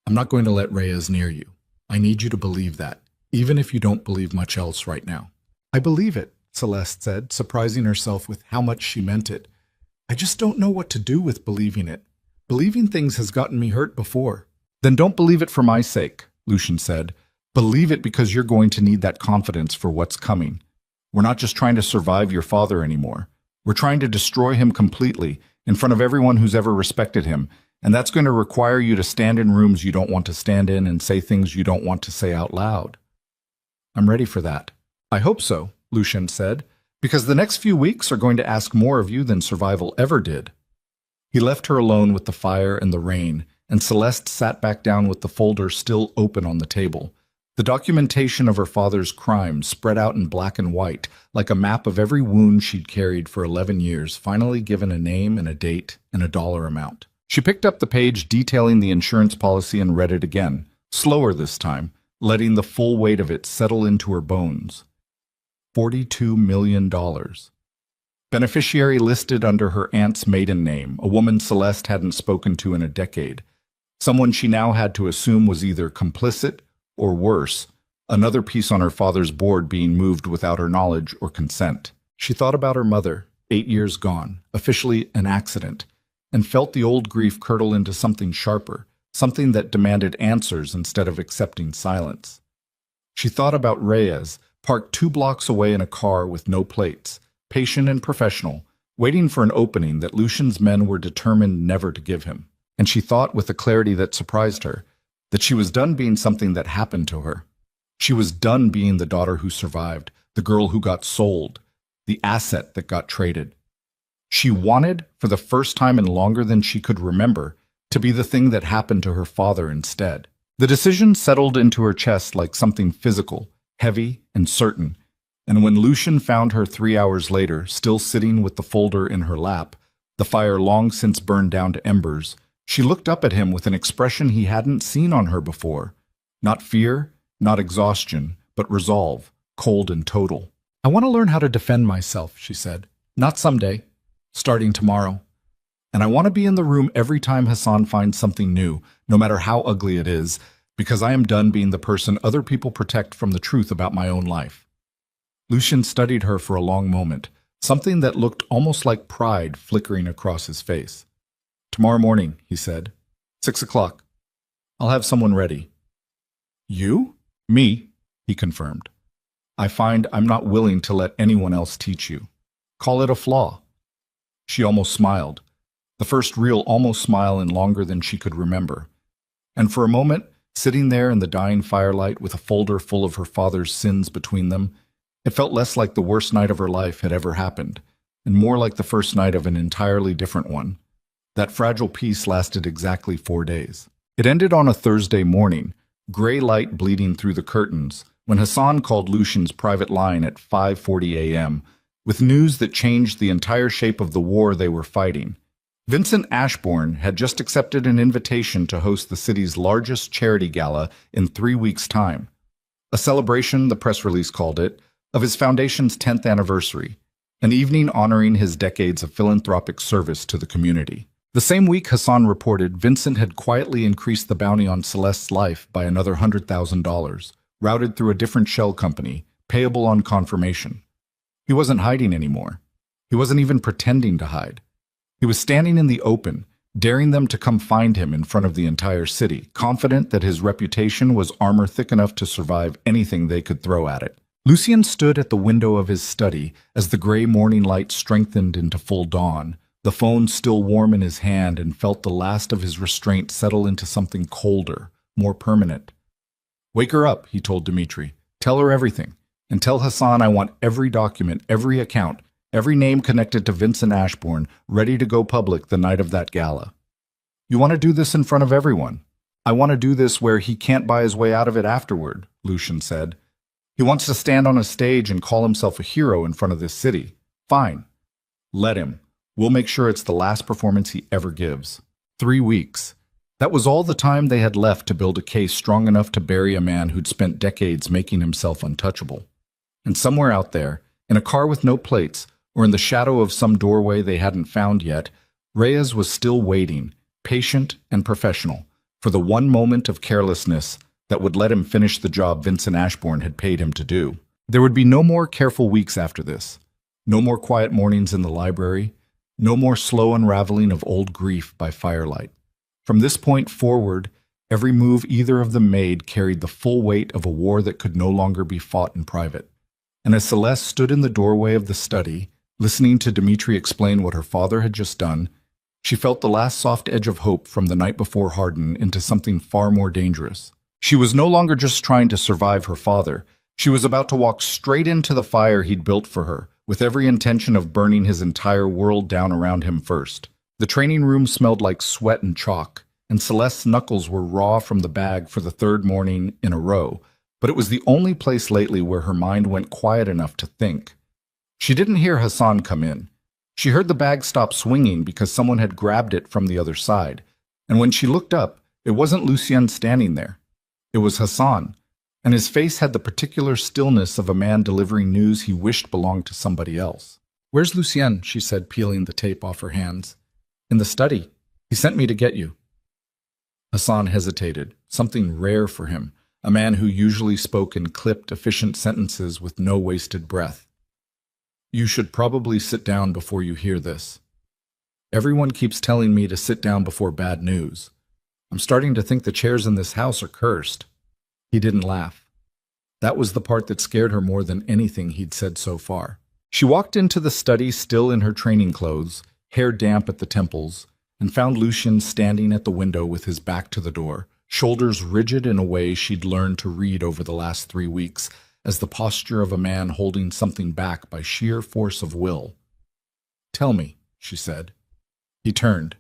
I'm not going to let Reyes near you. I need you to believe that, even if you don't believe much else right now. I believe it, Celeste said, surprising herself with how much she meant it. I just don't know what to do with believing it. Believing things has gotten me hurt before. Then don't believe it for my sake, Lucien said. Believe it because you're going to need that confidence for what's coming. We're not just trying to survive your father anymore. We're trying to destroy him completely, in front of everyone who's ever respected him, and that's going to require you to stand in rooms you don't want to stand in and say things you don't want to say out loud. I'm ready for that. I hope so, Lucien said, because the next few weeks are going to ask more of you than survival ever did. He left her alone with the fire and the rain, and Celeste sat back down with the folder still open on the table. The documentation of her father's crimes spread out in black and white, like a map of every wound she'd carried for 11 years, finally given a name and a date and a dollar amount. She picked up the page detailing the insurance policy and read it again, slower this time, letting the full weight of it settle into her bones. $42 million. Beneficiary listed under her aunt's maiden name, a woman Celeste hadn't spoken to in a decade. Someone she now had to assume was either complicit or worse, another piece on her father's board being moved without her knowledge or consent. She thought about her mother, 8 years gone, officially an accident, and felt the old grief curdle into something sharper, something that demanded answers instead of accepting silence. She thought about Reyes, parked 2 blocks away in a car with no plates, patient and professional, waiting for an opening that Lucian's men were determined never to give him. And she thought with a clarity that surprised her, that she was done being something that happened to her. She was done being the daughter who survived, the girl who got sold, the asset that got traded. She wanted, for the first time in longer than she could remember, to be the thing that happened to her father instead. The decision settled into her chest like something physical, heavy and certain, and when Lucian found her 3 hours later, still sitting with the folder in her lap, the fire long since burned down to embers, she looked up at him with an expression he hadn't seen on her before. Not fear, not exhaustion, but resolve, cold and total. "I want to learn how to defend myself," she said. "Not someday. Starting tomorrow. And I want to be in the room every time Hassan finds something new, no matter how ugly it is, because I am done being the person other people protect from the truth about my own life." Lucian studied her for a long moment, something that looked almost like pride flickering across his face. "Tomorrow morning," he said. 6 o'clock. I'll have someone ready." "You?" "Me," he confirmed. "I find I'm not willing to let anyone else teach you. Call it a flaw." She almost smiled, the first real almost smile in longer than she could remember. And for a moment, sitting there in the dying firelight with a folder full of her father's sins between them, it felt less like the worst night of her life had ever happened, and more like the first night of an entirely different one. That fragile peace lasted exactly 4 days. It ended on a Thursday morning, gray light bleeding through the curtains, when Hassan called Lucian's private line at 5:40 a.m., with news that changed the entire shape of the war they were fighting. Vincent Ashbourne had just accepted an invitation to host the city's largest charity gala in 3 weeks' time. A celebration, the press release called it, of his foundation's 10th anniversary, an evening honoring his decades of philanthropic service to the community. The same week, Hassan reported Vincent had quietly increased the bounty on Celeste's life by another $100,000, routed through a different shell company, payable on confirmation. He wasn't hiding anymore. He wasn't even pretending to hide. He was standing in the open, daring them to come find him in front of the entire city, confident that his reputation was armor thick enough to survive anything they could throw at it. Lucian stood at the window of his study as the gray morning light strengthened into full dawn, the phone still warm in his hand, and felt the last of his restraint settle into something colder, more permanent. "Wake her up," he told Dimitri. "Tell her everything. And tell Hassan I want every document, every account, every name connected to Vincent Ashbourne ready to go public the night of that gala. You want to do this in front of everyone. I want to do this where he can't buy his way out of it afterward," Lucian said. "He wants to stand on a stage and call himself a hero in front of this city. Fine. Let him. We'll make sure it's the last performance he ever gives." 3 weeks. That was all the time they had left to build a case strong enough to bury a man who'd spent decades making himself untouchable. And somewhere out there, in a car with no plates, or in the shadow of some doorway they hadn't found yet, Reyes was still waiting, patient and professional, for the one moment of carelessness that would let him finish the job Vincent Ashbourne had paid him to do. There would be no more careful weeks after this, no more quiet mornings in the library, no more slow unraveling of old grief by firelight. From this point forward, every move either of them made carried the full weight of a war that could no longer be fought in private. And as Celeste stood in the doorway of the study, listening to Dimitri explain what her father had just done, she felt the last soft edge of hope from the night before harden into something far more dangerous. She was no longer just trying to survive her father. She was about to walk straight into the fire he'd built for her, with every intention of burning his entire world down around him first. The training room smelled like sweat and chalk, and Celeste's knuckles were raw from the bag for the third morning in a row, but it was the only place lately where her mind went quiet enough to think. She didn't hear Hassan come in. She heard the bag stop swinging because someone had grabbed it from the other side, and when she looked up, it wasn't Lucien standing there. It was Hassan, and his face had the particular stillness of a man delivering news he wished belonged to somebody else. "Where's Lucien?" she said, peeling the tape off her hands. "In the study. He sent me to get you." Hassan hesitated, something rare for him, a man who usually spoke in clipped, efficient sentences with no wasted breath. "You should probably sit down before you hear this. Everyone keeps telling me to sit down before bad news. I'm starting to think the chairs in this house are cursed." He didn't laugh. That was the part that scared her more than anything he'd said so far. She walked into the study still in her training clothes, hair damp at the temples, and found Lucien standing at the window with his back to the door, shoulders rigid in a way she'd learned to read over the last 3 weeks, as the posture of a man holding something back by sheer force of will. "Tell me," she said. He turned.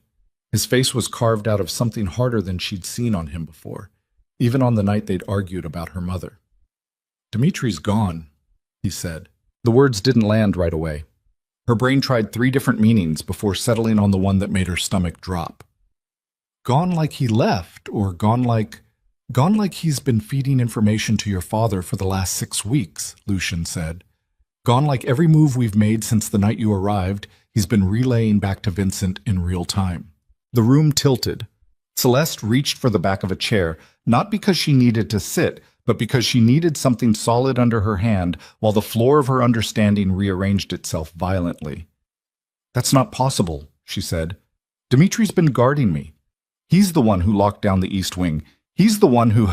His face was carved out of something harder than she'd seen on him before, even on the night they'd argued about her mother. "Dimitri's gone," he said. The words didn't land right away. Her brain tried 3 different meanings before settling on the one that made her stomach drop. "Gone like he left, or gone like he's been feeding information to your father for the last 6 weeks, Lucien said. "Gone like every move we've made since the night you arrived, he's been relaying back to Vincent in real time." The room tilted. Celeste reached for the back of a chair, not because she needed to sit, but because she needed something solid under her hand while the floor of her understanding rearranged itself violently. "That's not possible," she said. "Dimitri's been guarding me. He's the one who locked down the East Wing. He's the one who—"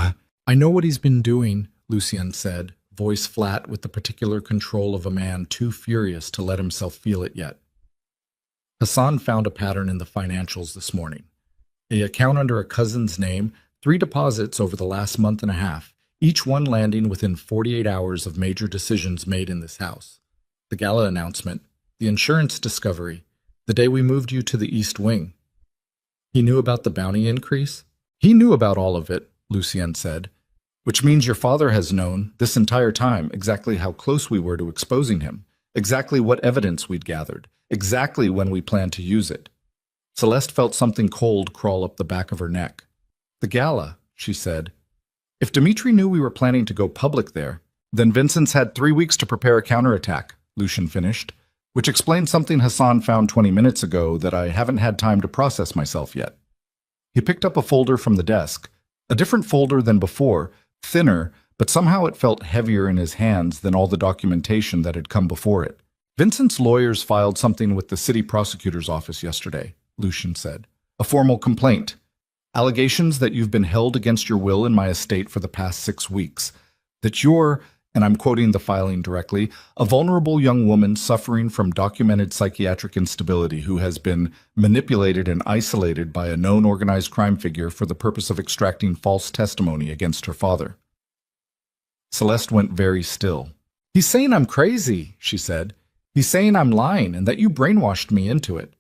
"I know what he's been doing," Lucien said, voice flat with the particular control of a man too furious to let himself feel it yet. Hassan found a pattern in the financials this morning. An account under a cousin's name, 3 deposits over the last month and a half, each one landing within 48 hours of major decisions made in this house. The gala announcement, the insurance discovery, the day we moved you to the East Wing. He knew about the bounty increase? He knew about all of it, Lucien said, which means your father has known this entire time exactly how close we were to exposing him, exactly what evidence we'd gathered, exactly when we planned to use it. Celeste felt something cold crawl up the back of her neck. "The gala," she said. "If Dimitri knew we were planning to go public there, then Vincent's had 3 weeks to prepare a counterattack," Lucien finished, which explained something Hassan found 20 minutes ago that I haven't had time to process myself yet. He picked up a folder from the desk, a different folder than before, thinner, but somehow it felt heavier in his hands than all the documentation that had come before it. "Vincent's lawyers filed something with the city prosecutor's office yesterday," Lucien said. "A formal complaint. Allegations that you've been held against your will in my estate for the past 6 weeks. That you're, and I'm quoting the filing directly, a vulnerable young woman suffering from documented psychiatric instability who has been manipulated and isolated by a known organized crime figure for the purpose of extracting false testimony against her father." Celeste went very still. "He's saying I'm crazy," she said. "He's saying I'm lying and that you brainwashed me into it."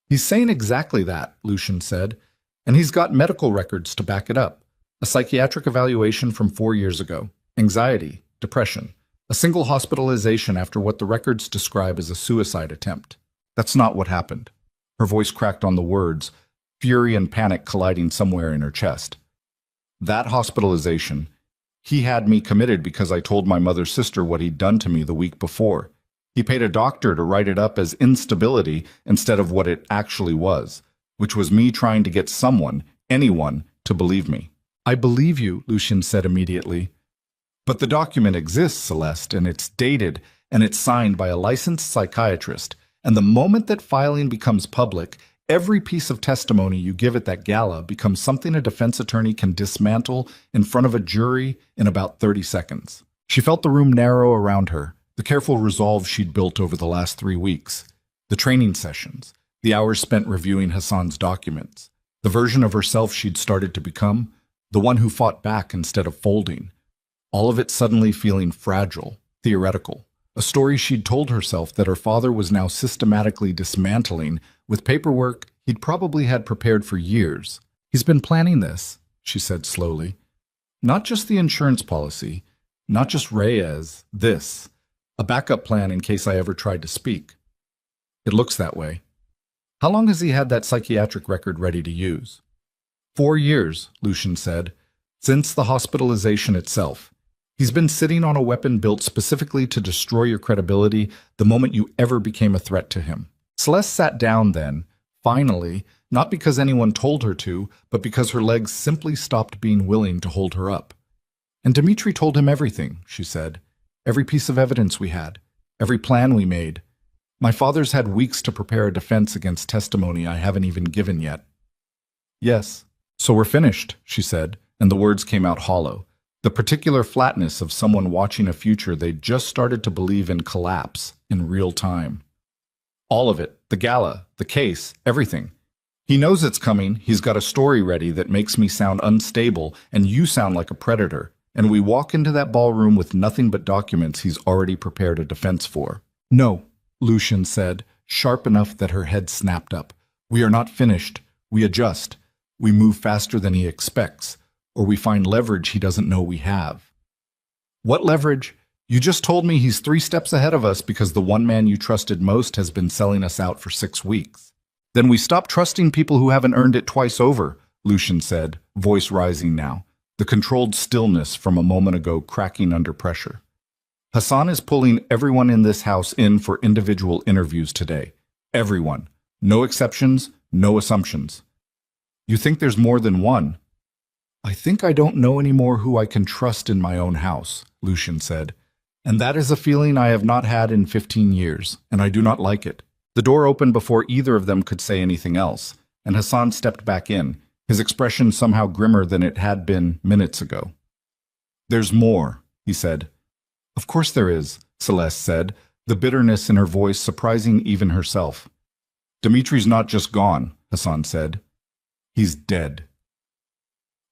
"He's saying exactly that," Lucien said, "and he's got medical records to back it up. A psychiatric evaluation from 4 years ago, anxiety, depression, a single hospitalization after what the records describe as a suicide attempt. That's not what happened." Her voice cracked on the words, fury and panic colliding somewhere in her chest. "That hospitalization, he had me committed because I told my mother's sister what he'd done to me the week before. He paid a doctor to write it up as instability instead of what it actually was, which was me trying to get someone, anyone, to believe me." "I believe you," Lucien said immediately. "But the document exists, Celeste, and it's dated, and it's signed by a licensed psychiatrist, and the moment that filing becomes public, every piece of testimony you give at that gala becomes something a defense attorney can dismantle in front of a jury in about 30 seconds. She felt the room narrow around her, the careful resolve she'd built over the last 3 weeks, the training sessions, the hours spent reviewing Hassan's documents, the version of herself she'd started to become, the one who fought back instead of folding. All of it suddenly feeling fragile, theoretical, a story she'd told herself that her father was now systematically dismantling with paperwork he'd probably had prepared for years. He's been planning this, she said slowly. Not just the insurance policy, not just Reyes, this. A backup plan in case I ever tried to speak. It looks that way. How long has he had that psychiatric record ready to use? 4 years, Lucian said, since the hospitalization itself. He's been sitting on a weapon built specifically to destroy your credibility the moment you ever became a threat to him. Celeste sat down then, finally, not because anyone told her to, but because her legs simply stopped being willing to hold her up. And Dmitri told him everything, she said. Every piece of evidence we had, every plan we made. My father's had weeks to prepare a defense against testimony I haven't even given yet. Yes, so we're finished, she said, and the words came out hollow. The particular flatness of someone watching a future they'd just started to believe in collapse in real time. All of it, the gala, the case, everything. He knows it's coming, he's got a story ready that makes me sound unstable and you sound like a predator, and we walk into that ballroom with nothing but documents he's already prepared a defense for. No, Lucian said, sharp enough that her head snapped up. We are not finished. We adjust. We move faster than he expects, or we find leverage he doesn't know we have. What leverage? You just told me he's 3 steps ahead of us because the one man you trusted most has been selling us out for 6 weeks. Then we stop trusting people who haven't earned it twice over, Lucian said, voice rising now, the controlled stillness from a moment ago cracking under pressure. Hassan is pulling everyone in this house in for individual interviews today. Everyone. No exceptions, no assumptions. You think there's more than one? I think I don't know anymore who I can trust in my own house, Lucian said. And that is a feeling I have not had in 15 years, and I do not like it. The door opened before either of them could say anything else, and Hassan stepped back in, his expression somehow grimmer than it had been minutes ago. There's more, he said. Of course there is, Celeste said, the bitterness in her voice surprising even herself. Dimitri's not just gone, Hassan said. He's dead.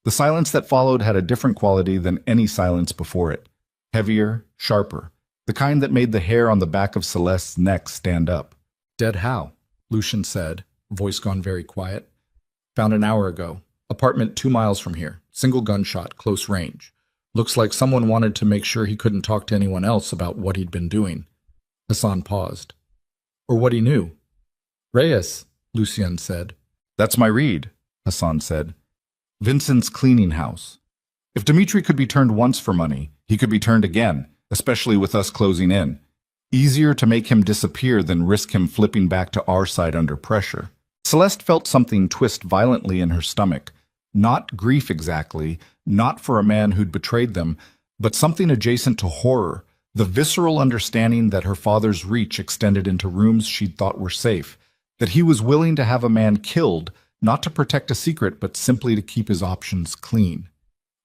The silence that followed had a different quality than any silence before it. Heavier, sharper, the kind that made the hair on the back of Celeste's neck stand up. Dead how? Lucian said, voice gone very quiet. Found an hour ago. Apartment 2 miles from here. Single gunshot, close range. Looks like someone wanted to make sure he couldn't talk to anyone else about what he'd been doing. Hassan paused. Or what he knew. Reyes, Lucian said. That's my read, Hassan said. Vincent's cleaning house. If Dmitri could be turned once for money, he could be turned again, especially with us closing in. Easier to make him disappear than risk him flipping back to our side under pressure. Celeste felt something twist violently in her stomach. Not grief exactly, not for a man who'd betrayed them, but something adjacent to horror, the visceral understanding that her father's reach extended into rooms she'd thought were safe, that he was willing to have a man killed, not to protect a secret, but simply to keep his options clean.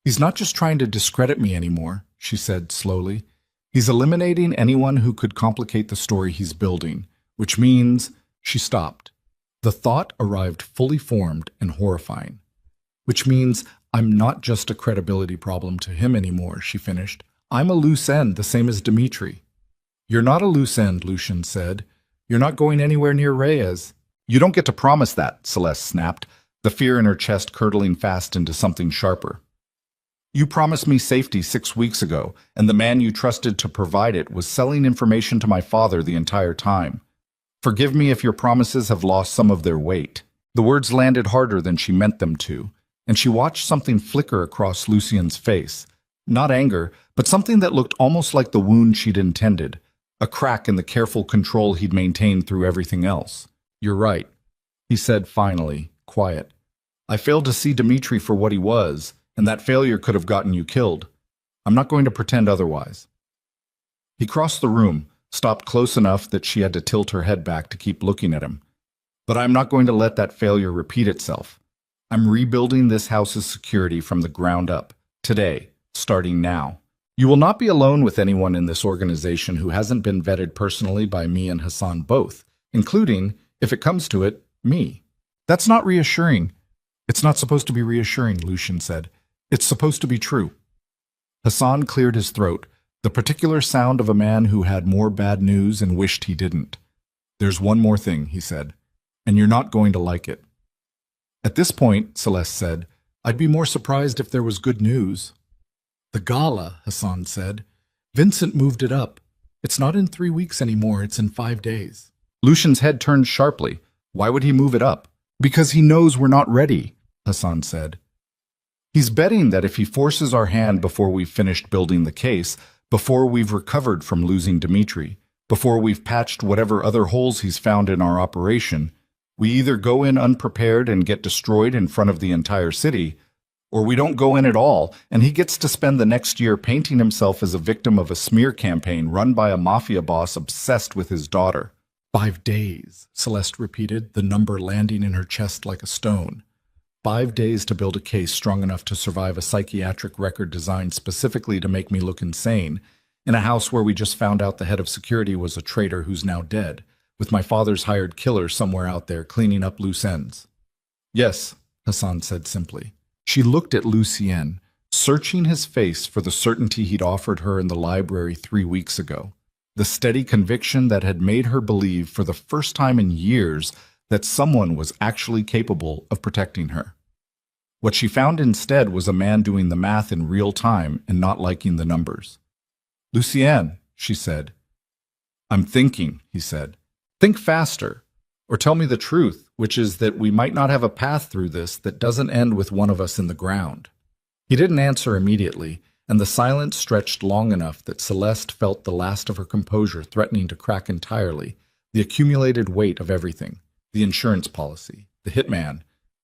He's not just trying to discredit me anymore, she said slowly. He's eliminating anyone who could complicate the story he's building, which means... She stopped. The thought arrived fully formed and horrifying. Which means I'm not just a credibility problem to him anymore, she finished. I'm a loose end, the same as Dmitri. You're not a loose end, Lucian said. You're not going anywhere near Reyes. You don't get to promise that, Celeste snapped, the fear in her chest curdling fast into something sharper. You promised me safety 6 weeks ago, and the man you trusted to provide it was selling information to my father the entire time. Forgive me if your promises have lost some of their weight. The words landed harder than she meant them to, and she watched something flicker across Lucian's face. Not anger, but something that looked almost like the wound she'd intended, a crack in the careful control he'd maintained through everything else. You're right, he said finally, quiet. I failed to see Dmitri for what he was, and that failure could have gotten you killed. I'm not going to pretend otherwise. He crossed the room, stopped close enough that she had to tilt her head back to keep looking at him. But I'm not going to let that failure repeat itself. I'm rebuilding this house's security from the ground up, today, starting now. You will not be alone with anyone in this organization who hasn't been vetted personally by me and Hassan both, including, if it comes to it, me. That's not reassuring. It's not supposed to be reassuring, Lucian said. It's supposed to be true. Hassan cleared his throat, the particular sound of a man who had more bad news and wished he didn't. There's one more thing, he said, and you're not going to like it. At this point, Celeste said, I'd be more surprised if there was good news. The gala, Hassan said. Vincent moved it up. It's not in 3 weeks anymore, it's in 5 days. Lucian's head turned sharply. Why would he move it up? Because he knows we're not ready, Hassan said. He's betting that if he forces our hand before we've finished building the case, before we've recovered from losing Dimitri, before we've patched whatever other holes he's found in our operation, we either go in unprepared and get destroyed in front of the entire city, or we don't go in at all, and he gets to spend the next year painting himself as a victim of a smear campaign run by a mafia boss obsessed with his daughter. 5 days, Celeste repeated, the number landing in her chest like a stone. 5 days to build a case strong enough to survive a psychiatric record designed specifically to make me look insane, in a house where we just found out the head of security was a traitor who's now dead, with my father's hired killer somewhere out there cleaning up loose ends. Yes, Hassan said simply. She looked at Lucien, searching his face for the certainty he'd offered her in the library 3 weeks ago, the steady conviction that had made her believe for the first time in years that someone was actually capable of protecting her. What she found instead was a man doing the math in real time and not liking the numbers. Lucien, she said. I'm thinking, he said. Think faster, or tell me the truth, which is that we might not have a path through this that doesn't end with one of us in the ground. He didn't answer immediately, and the silence stretched long enough that Celeste felt the last of her composure threatening to crack entirely, the accumulated weight of everything. The insurance policy, the hitman,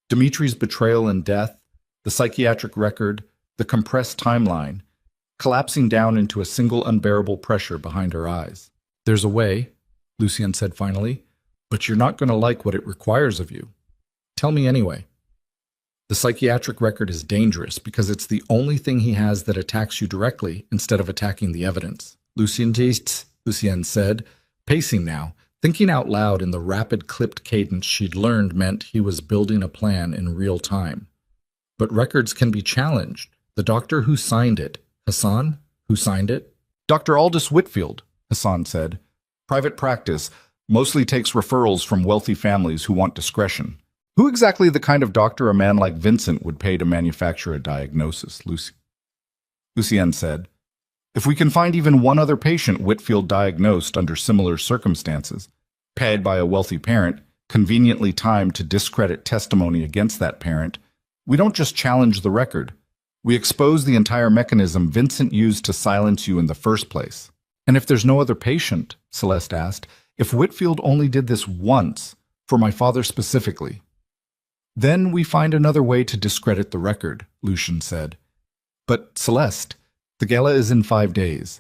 Dimitri's betrayal and death, the psychiatric record, the compressed timeline, collapsing down into a single unbearable pressure behind her eyes. There's a way, Lucien said finally, but you're not going to like what it requires of you. Tell me anyway. The psychiatric record is dangerous because it's the only thing he has that attacks you directly instead of attacking the evidence. Lucien said, pacing now, thinking out loud in the rapid, clipped cadence she'd learned meant he was building a plan in real time. But records can be challenged. The doctor who signed it, Hassan, who signed it? Dr. Aldous Whitfield, Hassan said. Private practice, mostly takes referrals from wealthy families who want discretion. Who exactly the kind of doctor a man like Vincent would pay to manufacture a diagnosis, Lucien said. If we can find even one other patient Whitfield diagnosed under similar circumstances, paid by a wealthy parent, conveniently timed to discredit testimony against that parent, we don't just challenge the record. We expose the entire mechanism Vincent used to silence you in the first place. And if there's no other patient, Celeste asked, if Whitfield only did this once, for my father specifically, then we find another way to discredit the record, Lucien said. But Celeste, the gala is in 5 days.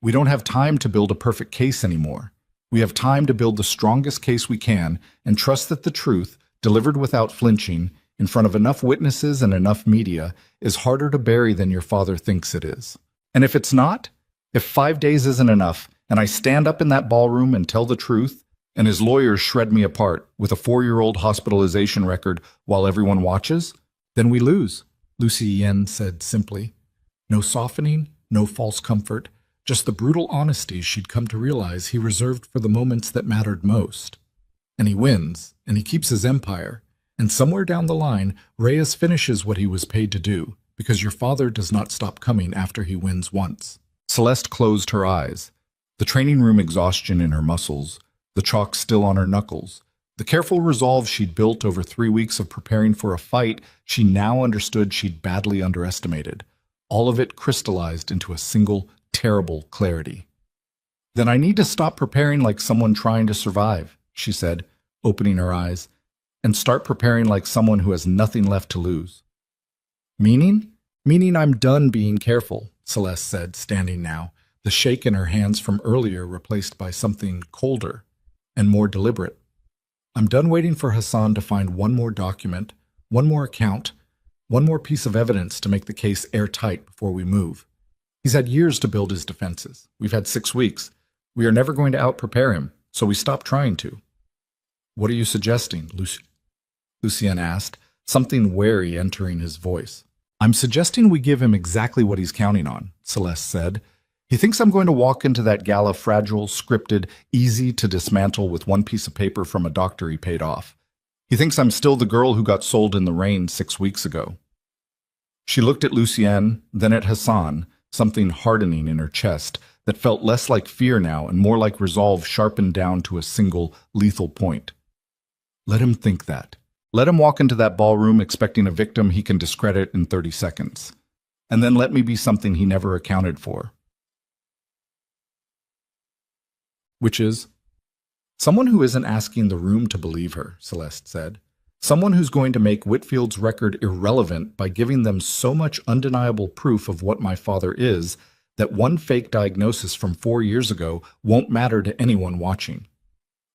We don't have time to build a perfect case anymore. We have time to build the strongest case we can and trust that the truth, delivered without flinching, in front of enough witnesses and enough media, is harder to bury than your father thinks it is. And if it's not, if 5 days isn't enough, and I stand up in that ballroom and tell the truth, and his lawyers shred me apart with a 4-year-old hospitalization record while everyone watches, then we lose, Lucien said simply. No softening, no false comfort, just the brutal honesty she'd come to realize he reserved for the moments that mattered most. And he wins, and he keeps his empire, and somewhere down the line, Reyes finishes what he was paid to do, because your father does not stop coming after he wins once. Celeste closed her eyes, the training room exhaustion in her muscles, the chalk still on her knuckles. The careful resolve she'd built over 3 weeks of preparing for a fight she now understood she'd badly underestimated. All of it crystallized into a single, terrible clarity. Then I need to stop preparing like someone trying to survive, she said, opening her eyes, and start preparing like someone who has nothing left to lose. Meaning? Meaning I'm done being careful, Celeste said, standing now, the shake in her hands from earlier replaced by something colder and more deliberate. I'm done waiting for Hassan to find one more document, one more account, one more piece of evidence to make the case airtight before we move. He's had years to build his defenses. We've had 6 weeks. We are never going to out-prepare him, so we stop trying to. What are you suggesting, Lucien asked, something wary entering his voice. I'm suggesting we give him exactly what he's counting on, Celeste said. He thinks I'm going to walk into that gala fragile, scripted, easy to dismantle with one piece of paper from a doctor he paid off. He thinks I'm still the girl who got sold in the rain 6 weeks ago. She looked at Lucienne, then at Hassan, something hardening in her chest that felt less like fear now and more like resolve sharpened down to a single, lethal point. Let him think that. Let him walk into that ballroom expecting a victim he can discredit in 30 seconds. And then let me be something he never accounted for. Which is? Someone who isn't asking the room to believe her, Celeste said. Someone who's going to make Whitfield's record irrelevant by giving them so much undeniable proof of what my father is that one fake diagnosis from 4 years ago won't matter to anyone watching.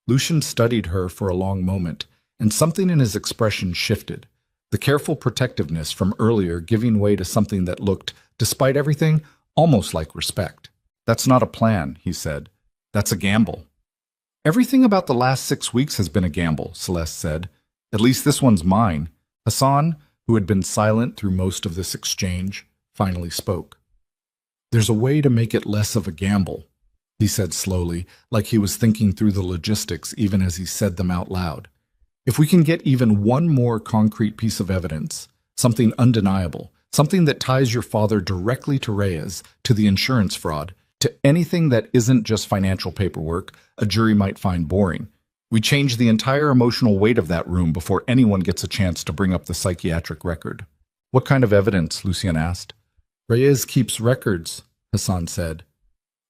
Lucian studied her for a long moment, and something in his expression shifted, the careful protectiveness from earlier giving way to something that looked, despite everything, almost like respect. That's not a plan, he said. That's a gamble. Everything about the last 6 weeks has been a gamble, Celeste said. At least this one's mine. Hassan, who had been silent through most of this exchange, finally spoke. There's a way to make it less of a gamble, he said slowly, like he was thinking through the logistics even as he said them out loud. If we can get even one more concrete piece of evidence, something undeniable, something that ties your father directly to Reyes, to the insurance fraud, to anything that isn't just financial paperwork a jury might find boring, we change the entire emotional weight of that room before anyone gets a chance to bring up the psychiatric record. What kind of evidence? Lucienne asked. Reyes keeps records, Hassan said.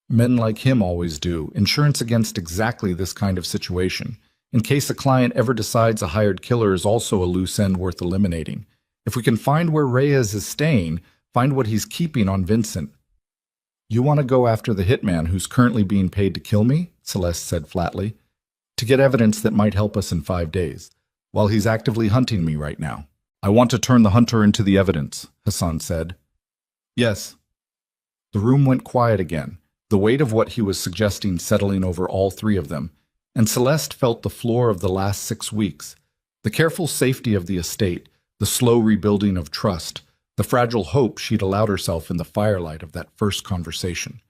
Men like him always do, insurance against exactly this kind of situation, in case a client ever decides a hired killer is also a loose end worth eliminating. If we can find where Reyes is staying, find what he's keeping on Vincent. You want to go after the hitman who's currently being paid to kill me? Celeste said flatly. To get evidence that might help us in 5 days, while he's actively hunting me right now. I want to turn the hunter into the evidence, Hassan said. Yes. The room went quiet again, the weight of what he was suggesting settling over all three of them, and Celeste felt the floor of the last 6 weeks, the careful safety of the estate, the slow rebuilding of trust, the fragile hope she'd allowed herself in the firelight of that first conversation,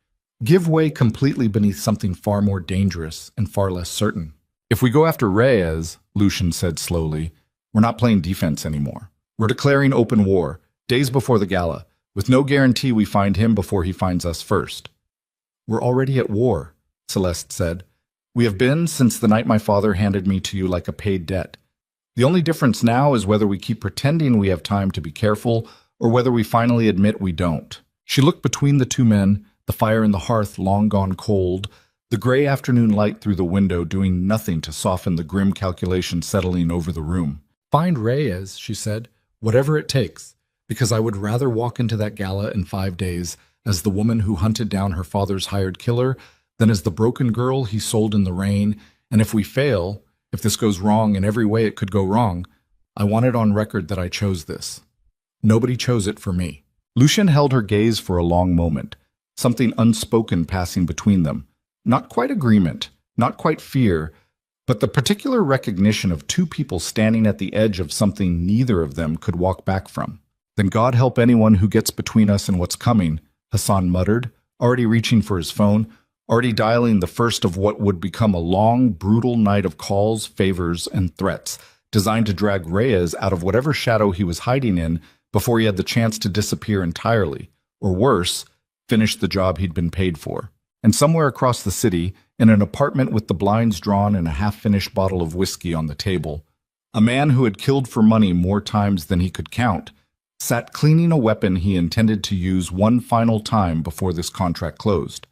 give way completely beneath something far more dangerous and far less certain. If we go after Reyes, Lucian said slowly, we're not playing defense anymore. We're declaring open war, days before the gala, with no guarantee we find him before he finds us first. We're already at war, Celeste said. We have been since the night my father handed me to you like a paid debt. The only difference now is whether we keep pretending we have time to be careful or whether we finally admit we don't. She looked between the two men, the fire in the hearth long gone cold, the gray afternoon light through the window doing nothing to soften the grim calculation settling over the room. Find Reyes, she said, whatever it takes, because I would rather walk into that gala in 5 days as the woman who hunted down her father's hired killer than as the broken girl he sold in the rain, and if we fail, if this goes wrong in every way it could go wrong, I want it on record that I chose this. Nobody chose it for me. Lucienne held her gaze for a long moment, something unspoken passing between them. Not quite agreement, not quite fear, but the particular recognition of two people standing at the edge of something neither of them could walk back from. Then God help anyone who gets between us and what's coming, Hassan muttered, already reaching for his phone, already dialing the first of what would become a long, brutal night of calls, favors, and threats, designed to drag Reyes out of whatever shadow he was hiding in before he had the chance to disappear entirely, or worse, finish the job he'd been paid for. And somewhere across the city, in an apartment with the blinds drawn and a half-finished bottle of whiskey on the table, a man who had killed for money more times than he could count sat cleaning a weapon he intended to use one final time before this contract closed,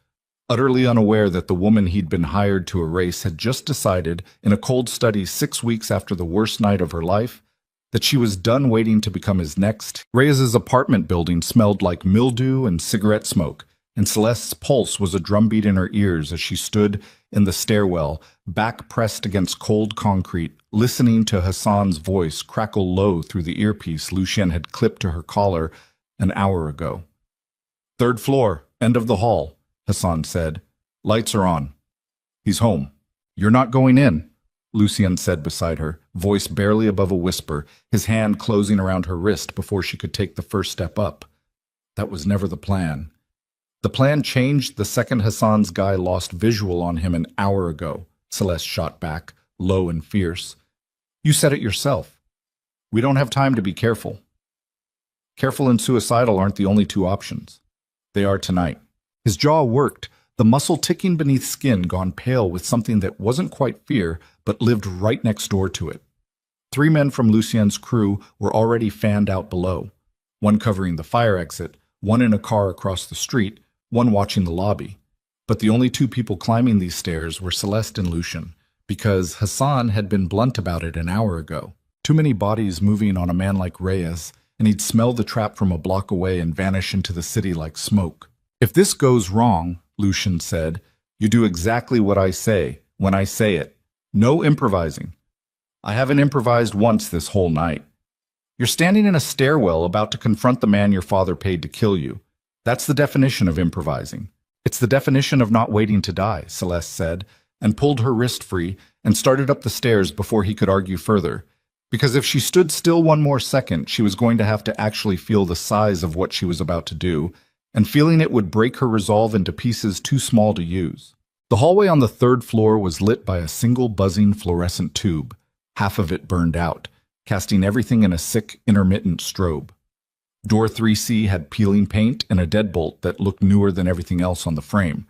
utterly unaware that the woman he'd been hired to erase had just decided, in a cold study 6 weeks after the worst night of her life, that she was done waiting to become his next. Reyes's apartment building smelled like mildew and cigarette smoke, and Celeste's pulse was a drumbeat in her ears as she stood in the stairwell, back pressed against cold concrete, listening to Hassan's voice crackle low through the earpiece Lucienne had clipped to her collar an hour ago. "Third floor, end of the hall," Hassan said. "Lights are on. He's home." "You're not going in," Lucienne said beside her, voice barely above a whisper, his hand closing around her wrist before she could take the first step up. That was never the plan. The plan changed the second Hassan's guy lost visual on him an hour ago, Celeste shot back, low and fierce. You said it yourself. We don't have time to be careful. Careful and suicidal aren't the only two options. They are tonight. His jaw worked, the muscle ticking beneath skin gone pale with something that wasn't quite fear, but lived right next door to it. 3 men from Lucien's crew were already fanned out below, one covering the fire exit, one in a car across the street, one watching the lobby. But the only 2 people climbing these stairs were Celeste and Lucien, because Hassan had been blunt about it an hour ago. Too many bodies moving on a man like Reyes, and he'd smell the trap from a block away and vanish into the city like smoke. If this goes wrong, Lucien said, you do exactly what I say, when I say it. No improvising. I haven't improvised once this whole night. You're standing in a stairwell about to confront the man your father paid to kill you. That's the definition of improvising. It's the definition of not waiting to die, Celeste said, and pulled her wrist free and started up the stairs before he could argue further. Because if she stood still one more second, she was going to have to actually feel the size of what she was about to do, and feeling it would break her resolve into pieces too small to use. The hallway on the 3rd floor was lit by a single buzzing fluorescent tube, half of it burned out, casting everything in a sick, intermittent strobe. Door 3C had peeling paint and a deadbolt that looked newer than everything else on the frame,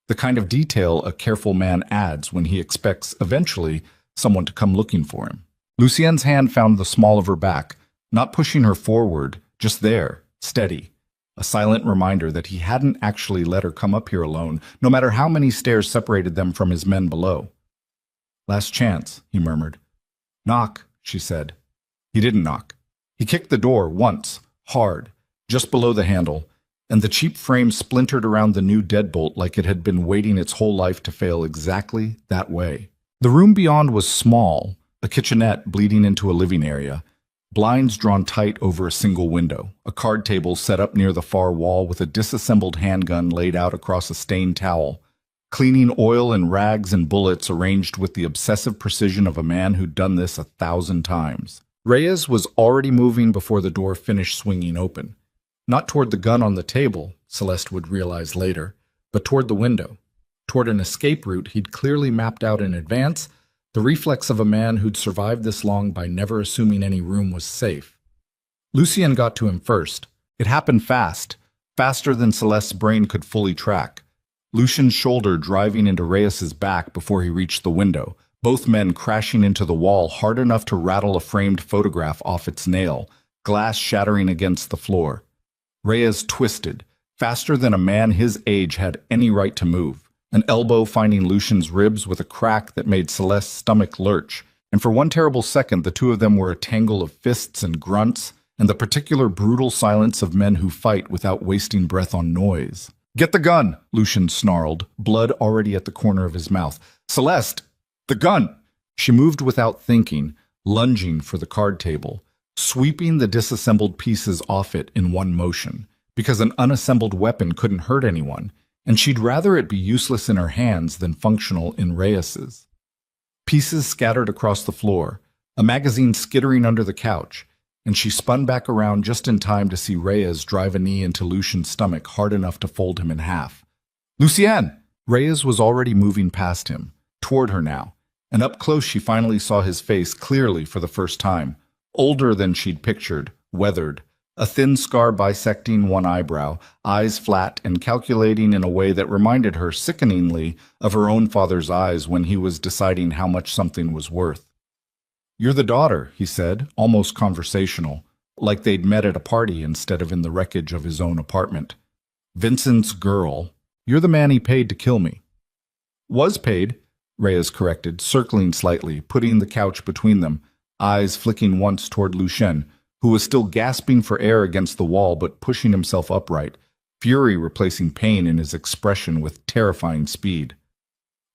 the kind of detail a careful man adds when he expects, eventually, someone to come looking for him. Lucien's hand found the small of her back, not pushing her forward, just there, steady. A silent reminder that he hadn't actually let her come up here alone, no matter how many stairs separated them from his men below. Last chance, he murmured. Knock, she said. He didn't knock. He kicked the door once, hard, just below the handle, and the cheap frame splintered around the new deadbolt like it had been waiting its whole life to fail exactly that way. The room beyond was small, a kitchenette bleeding into a living area, blinds drawn tight over a single window, a card table set up near the far wall with a disassembled handgun laid out across a stained towel, cleaning oil and rags and bullets arranged with the obsessive precision of a man who'd done this 1,000 times. Reyes was already moving before the door finished swinging open. Not toward the gun on the table, Celeste would realize later, but toward the window, toward an escape route he'd clearly mapped out in advance, the reflex of a man who'd survived this long by never assuming any room was safe. Lucien got to him first. It happened fast, faster than Celeste's brain could fully track. Lucien's shoulder driving into Reyes's back before he reached the window, both men crashing into the wall hard enough to rattle a framed photograph off its nail, glass shattering against the floor. Reyes twisted, faster than a man his age had any right to move, an elbow finding Lucien's ribs with a crack that made Celeste's stomach lurch, and for one terrible second the 2 of them were a tangle of fists and grunts, and the particular brutal silence of men who fight without wasting breath on noise. "Get the gun," Lucien snarled, blood already at the corner of his mouth. "Celeste, the gun!" She moved without thinking, lunging for the card table, sweeping the disassembled pieces off it in one motion, because an unassembled weapon couldn't hurt anyone, and she'd rather it be useless in her hands than functional in Reyes's. Pieces scattered across the floor, a magazine skittering under the couch, and she spun back around just in time to see Reyes drive a knee into Lucien's stomach hard enough to fold him in half. "Lucien!" Reyes was already moving past him, toward her now, and up close she finally saw his face clearly for the first time, older than she'd pictured, weathered, a thin scar bisecting one eyebrow, eyes flat and calculating in a way that reminded her sickeningly of her own father's eyes when he was deciding how much something was worth. "You're the daughter," he said, almost conversational, like they'd met at a party instead of in the wreckage of his own apartment. "Vincent's girl. You're the man he paid to kill me." "Was paid," Reyes corrected, circling slightly, putting the couch between them, eyes flicking once toward Lucien, who was still gasping for air against the wall but pushing himself upright, fury replacing pain in his expression with terrifying speed.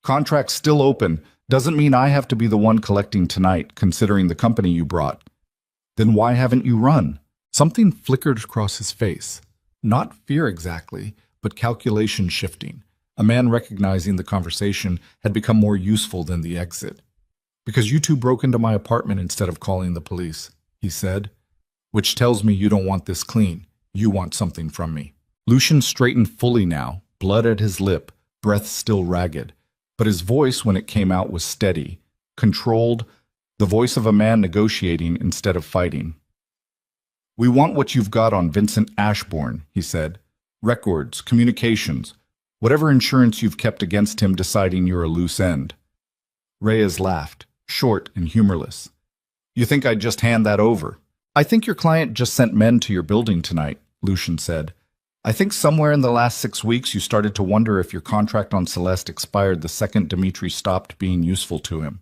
"Contract still open. Doesn't mean I have to be the one collecting tonight, considering the company you brought." "Then why haven't you run?" Something flickered across his face. Not fear exactly, but calculation shifting. A man recognizing the conversation had become more useful than the exit. "Because you 2 broke into my apartment instead of calling the police," he said. "Which tells me you don't want this clean. You want something from me." Lucien straightened fully now, blood at his lip, breath still ragged. But his voice, when it came out, was steady, controlled, the voice of a man negotiating instead of fighting. "We want what you've got on Vincent Ashbourne," he said. "Records, communications, whatever insurance you've kept against him deciding you're a loose end." Reyes laughed, short and humorless. "You think I'd just hand that over?" "I think your client just sent men to your building tonight," Lucian said. "I think somewhere in the last 6 weeks you started to wonder if your contract on Celeste expired the second Dimitri stopped being useful to him.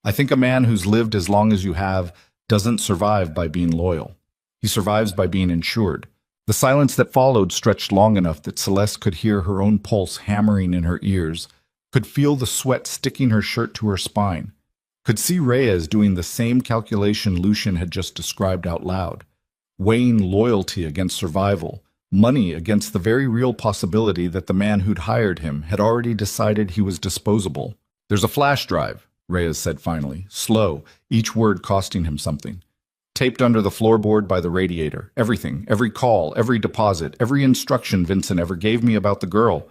I think a man who's lived as long as you have doesn't survive by being loyal. He survives by being insured." The silence that followed stretched long enough that Celeste could hear her own pulse hammering in her ears, could feel the sweat sticking her shirt to her spine, could see Reyes doing the same calculation Lucian had just described out loud, weighing loyalty against survival, money against the very real possibility that the man who'd hired him had already decided he was disposable. "There's a flash drive," Reyes said finally, slow, each word costing him something. "Taped under the floorboard by the radiator. Everything, every call, every deposit, every instruction Vincent ever gave me about the girl."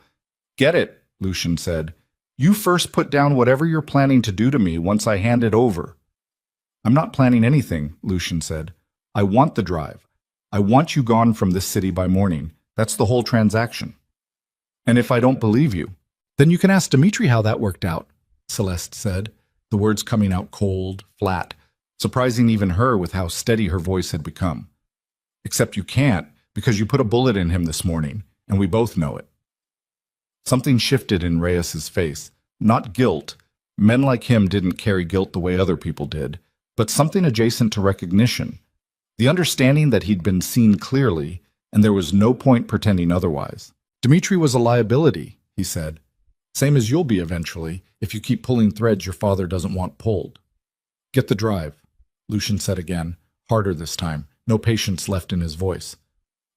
"Get it," Lucian said. "You first put down whatever you're planning to do to me once I hand it over." "I'm not planning anything," Lucian said. "I want the drive. I want you gone from this city by morning. That's the whole transaction." "And if I don't believe you?" "Then you can ask Dimitri how that worked out," Celeste said, the words coming out cold, flat, surprising even her with how steady her voice had become. "Except you can't, because you put a bullet in him this morning, and we both know it." Something shifted in Reyes's face. Not guilt. Men like him didn't carry guilt the way other people did, but something adjacent to recognition. The understanding that he'd been seen clearly, and there was no point pretending otherwise. "Dimitri was a liability," he said. "Same as you'll be eventually, if you keep pulling threads your father doesn't want pulled." "Get the drive," Lucian said again, harder this time, no patience left in his voice.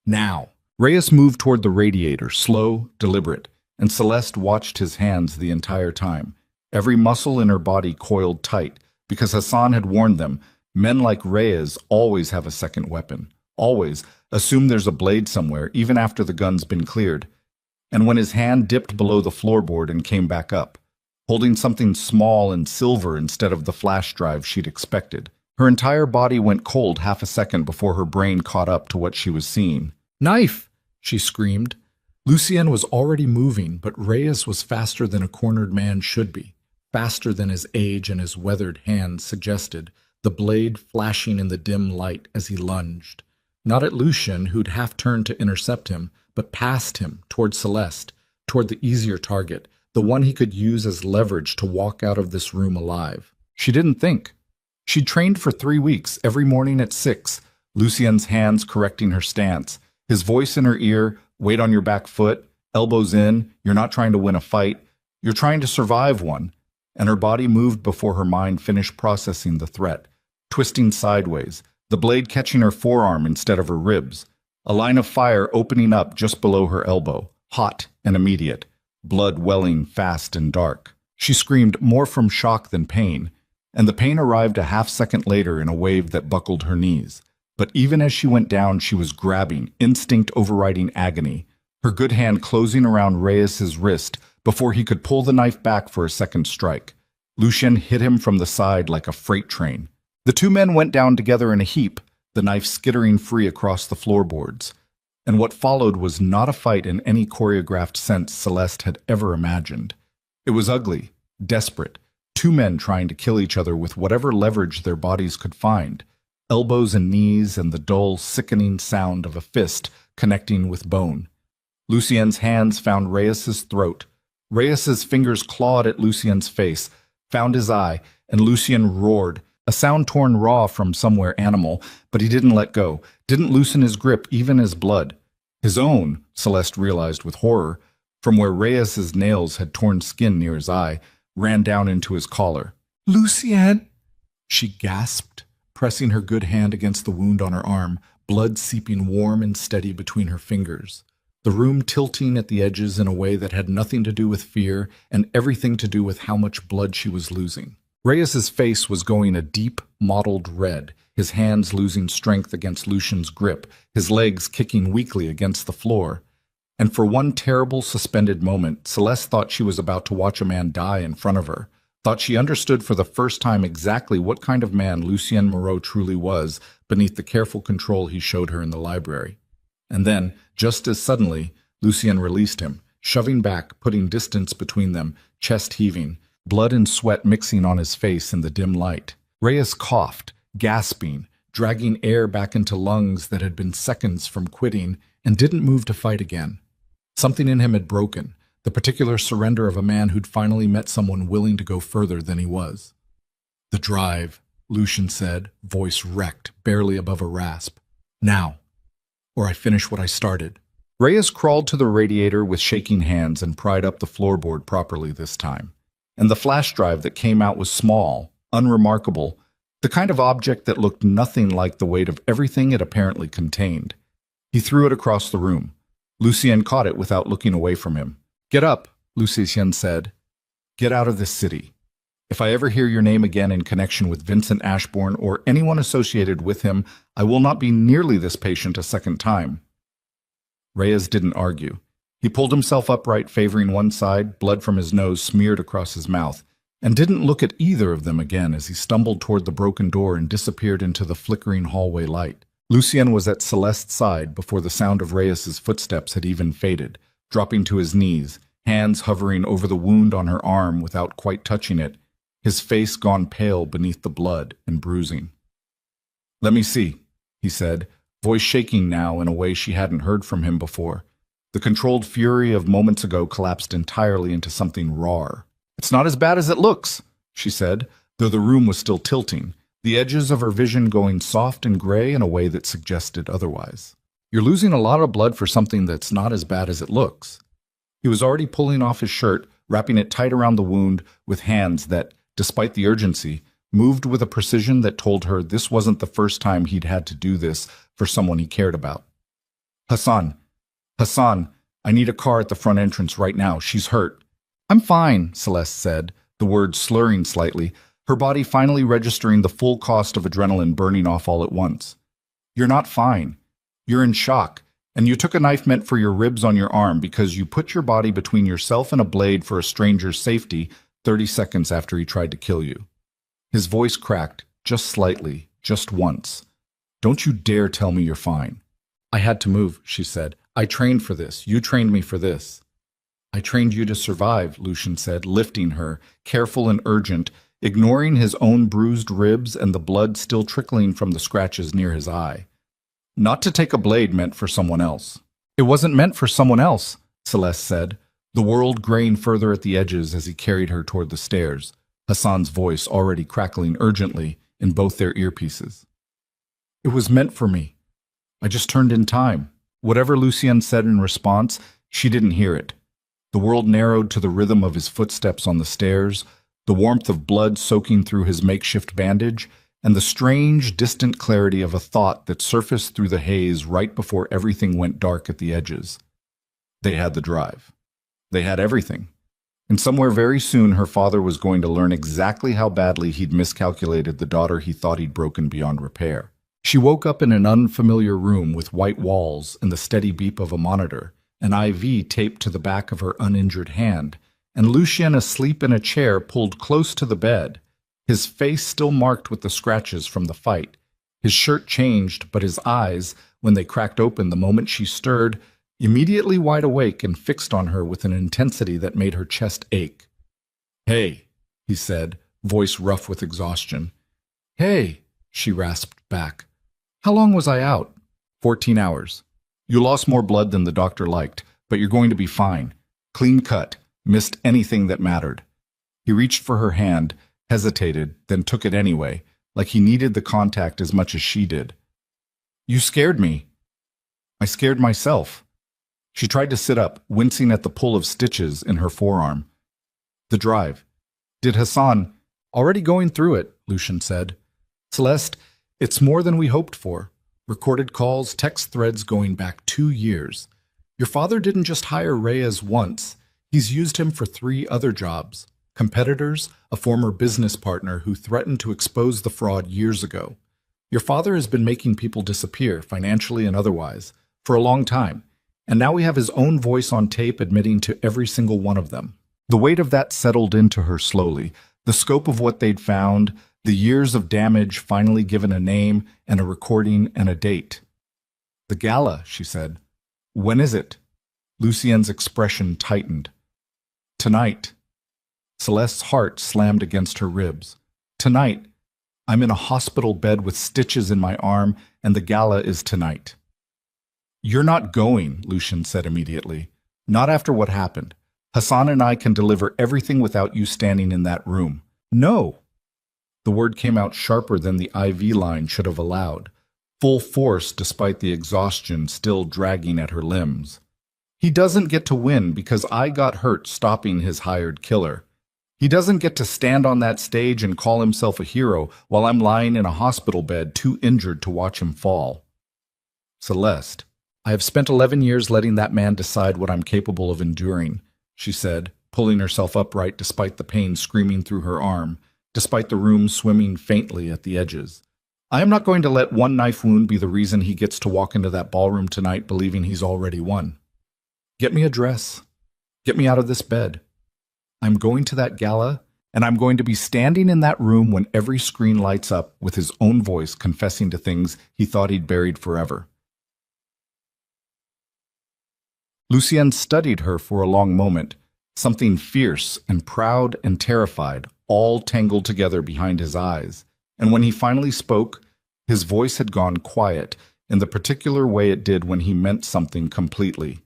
"Now." Reyes moved toward the radiator, slow, deliberate, and Celeste watched his hands the entire time, every muscle in her body coiled tight, because Hassan had warned them, men like Reyes always have a second weapon, always assume there's a blade somewhere, even after the gun's been cleared. And when his hand dipped below the floorboard and came back up, holding something small and silver instead of the flash drive she'd expected, her entire body went cold half a second before her brain caught up to what she was seeing. "Knife!" she screamed. Lucien was already moving, but Reyes was faster than a cornered man should be, faster than his age and his weathered hands suggested, the blade flashing in the dim light as he lunged. Not at Lucien, who'd half-turned to intercept him, but past him, toward Celeste, toward the easier target, the one he could use as leverage to walk out of this room alive. She didn't think. She'd trained for 3 weeks, every morning at 6, Lucien's hands correcting her stance, his voice in her ear, weight on your back foot, elbows in, you're not trying to win a fight, you're trying to survive one, and her body moved before her mind finished processing the threat, twisting sideways, the blade catching her forearm instead of her ribs, a line of fire opening up just below her elbow, hot and immediate, blood welling fast and dark. She screamed more from shock than pain, and the pain arrived a half-second later in a wave that buckled her knees. But even as she went down, she was grabbing, instinct overriding agony, her good hand closing around Reyes's wrist before he could pull the knife back for a second strike. Lucien hit him from the side like a freight train. The two men went down together in a heap, the knife skittering free across the floorboards. And what followed was not a fight in any choreographed sense Celeste had ever imagined. It was ugly, desperate, 2 men trying to kill each other with whatever leverage their bodies could find, elbows and knees and the dull, sickening sound of a fist connecting with bone. Lucien's hands found Reyes's throat. Reyes's fingers clawed at Lucien's face, found his eye, and Lucien roared, a sound torn raw from somewhere animal, but he didn't let go, didn't loosen his grip even as blood. His own, Celeste realized with horror, from where Reyes's nails had torn skin near his eye, ran down into his collar. "Lucien!" she gasped, pressing her good hand against the wound on her arm, blood seeping warm and steady between her fingers. The room tilting at the edges in a way that had nothing to do with fear and everything to do with how much blood she was losing. Reyes's face was going a deep, mottled red, his hands losing strength against Lucien's grip, his legs kicking weakly against the floor. And for one terrible suspended moment, Celeste thought she was about to watch a man die in front of her, thought she understood for the first time exactly what kind of man Lucien Moreau truly was beneath the careful control he showed her in the library. And then, just as suddenly, Lucien released him, shoving back, putting distance between them, chest heaving, blood and sweat mixing on his face in the dim light. Reyes coughed, gasping, dragging air back into lungs that had been seconds from quitting, and didn't move to fight again. Something in him had broken, the particular surrender of a man who'd finally met someone willing to go further than he was. "The drive," Lucien said, voice wrecked, barely above a rasp. "Now, or I finish what I started." Reyes crawled to the radiator with shaking hands and pried up the floorboard properly this time. And the flash drive that came out was small, unremarkable, the kind of object that looked nothing like the weight of everything it apparently contained. He threw it across the room. Lucien caught it without looking away from him. "Get up," Lucien said. "Get out of this city. If I ever hear your name again in connection with Vincent Ashbourne or anyone associated with him, I will not be nearly this patient a second time." Reyes didn't argue. He pulled himself upright, favoring one side, blood from his nose smeared across his mouth, and didn't look at either of them again as he stumbled toward the broken door and disappeared into the flickering hallway light. Lucien was at Celeste's side before the sound of Reyes's footsteps had even faded, dropping to his knees, hands hovering over the wound on her arm without quite touching it, his face gone pale beneath the blood and bruising. "Let me see," he said, voice shaking now in a way she hadn't heard from him before. The controlled fury of moments ago collapsed entirely into something raw. "It's not as bad as it looks," she said, though the room was still tilting, the edges of her vision going soft and gray in a way that suggested otherwise. "You're losing a lot of blood for something that's not as bad as it looks." He was already pulling off his shirt, wrapping it tight around the wound with hands that, despite the urgency, moved with a precision that told her this wasn't the first time he'd had to do this for someone he cared about. Hassan, I need a car at the front entrance right now. She's hurt." "I'm fine," Celeste said, the words slurring slightly, her body finally registering the full cost of adrenaline burning off all at once. "You're not fine. You're in shock, and you took a knife meant for your ribs on your arm because you put your body between yourself and a blade for a stranger's safety 30 seconds after he tried to kill you." His voice cracked, just slightly, just once. "Don't you dare tell me you're fine." "I had to move," she said. "I trained for this. You trained me for this." "I trained you to survive," Lucien said, lifting her, careful and urgent, ignoring his own bruised ribs and the blood still trickling from the scratches near his eye. "Not to take a blade meant for someone else." "It wasn't meant for someone else," Celeste said, the world graying further at the edges as he carried her toward the stairs, Hassan's voice already crackling urgently in both their earpieces. "It was meant for me. I just turned in time." Whatever Lucien said in response, she didn't hear it. The world narrowed to the rhythm of his footsteps on the stairs, the warmth of blood soaking through his makeshift bandage, and the strange, distant clarity of a thought that surfaced through the haze right before everything went dark at the edges. They had the drive. They had everything. And somewhere very soon her father was going to learn exactly how badly he'd miscalculated the daughter he thought he'd broken beyond repair. She woke up in an unfamiliar room with white walls and the steady beep of a monitor, an IV taped to the back of her uninjured hand, and Lucien asleep in a chair pulled close to the bed, his face still marked with the scratches from the fight. His shirt changed, but his eyes, when they cracked open the moment she stirred, immediately wide awake and fixed on her with an intensity that made her chest ache. "Hey," he said, voice rough with exhaustion. "Hey," she rasped back. "How long was I out?" 14 hours. You lost more blood than the doctor liked, but you're going to be fine. Clean cut. Missed anything that mattered." He reached for her hand, hesitated, then took it anyway, like he needed the contact as much as she did. "You scared me." "I scared myself." She tried to sit up, wincing at the pull of stitches in her forearm. "The drive. Did Hassan—" "Already going through it," Lucien said. "Celeste, it's more than we hoped for. Recorded calls, text threads going back 2 years. Your father didn't just hire Reyes once. He's used him for 3 other jobs. Competitors, a former business partner who threatened to expose the fraud years ago. Your father has been making people disappear, financially and otherwise, for a long time, and now we have his own voice on tape admitting to every single one of them." The weight of that settled into her slowly, The scope of what they'd found, the years of damage finally given a name and a recording and a date. "The gala," she said. "When is it?" Lucien's expression tightened. "Tonight." Celeste's heart slammed against her ribs. "Tonight. I'm in a hospital bed with stitches in my arm, and the gala is tonight." "You're not going," Lucien said immediately. "Not after what happened. Hassan and I can deliver everything without you standing in that room." "No." The word came out sharper than the IV line should have allowed, full force despite the exhaustion still dragging at her limbs. "He doesn't get to win because I got hurt stopping his hired killer. He doesn't get to stand on that stage and call himself a hero while I'm lying in a hospital bed too injured to watch him fall." "Celeste, I have spent 11 years letting that man decide what I'm capable of enduring," she said, pulling herself upright despite the pain screaming through her arm, despite the room swimming faintly at the edges. "I am not going to let one knife wound be the reason he gets to walk into that ballroom tonight believing he's already won. Get me a dress. Get me out of this bed. I'm going to that gala, and I'm going to be standing in that room when every screen lights up with his own voice confessing to things he thought he'd buried forever." Lucien studied her for a long moment, something fierce and proud and terrified, all tangled together behind his eyes. And when he finally spoke, his voice had gone quiet in the particular way it did when he meant something completely.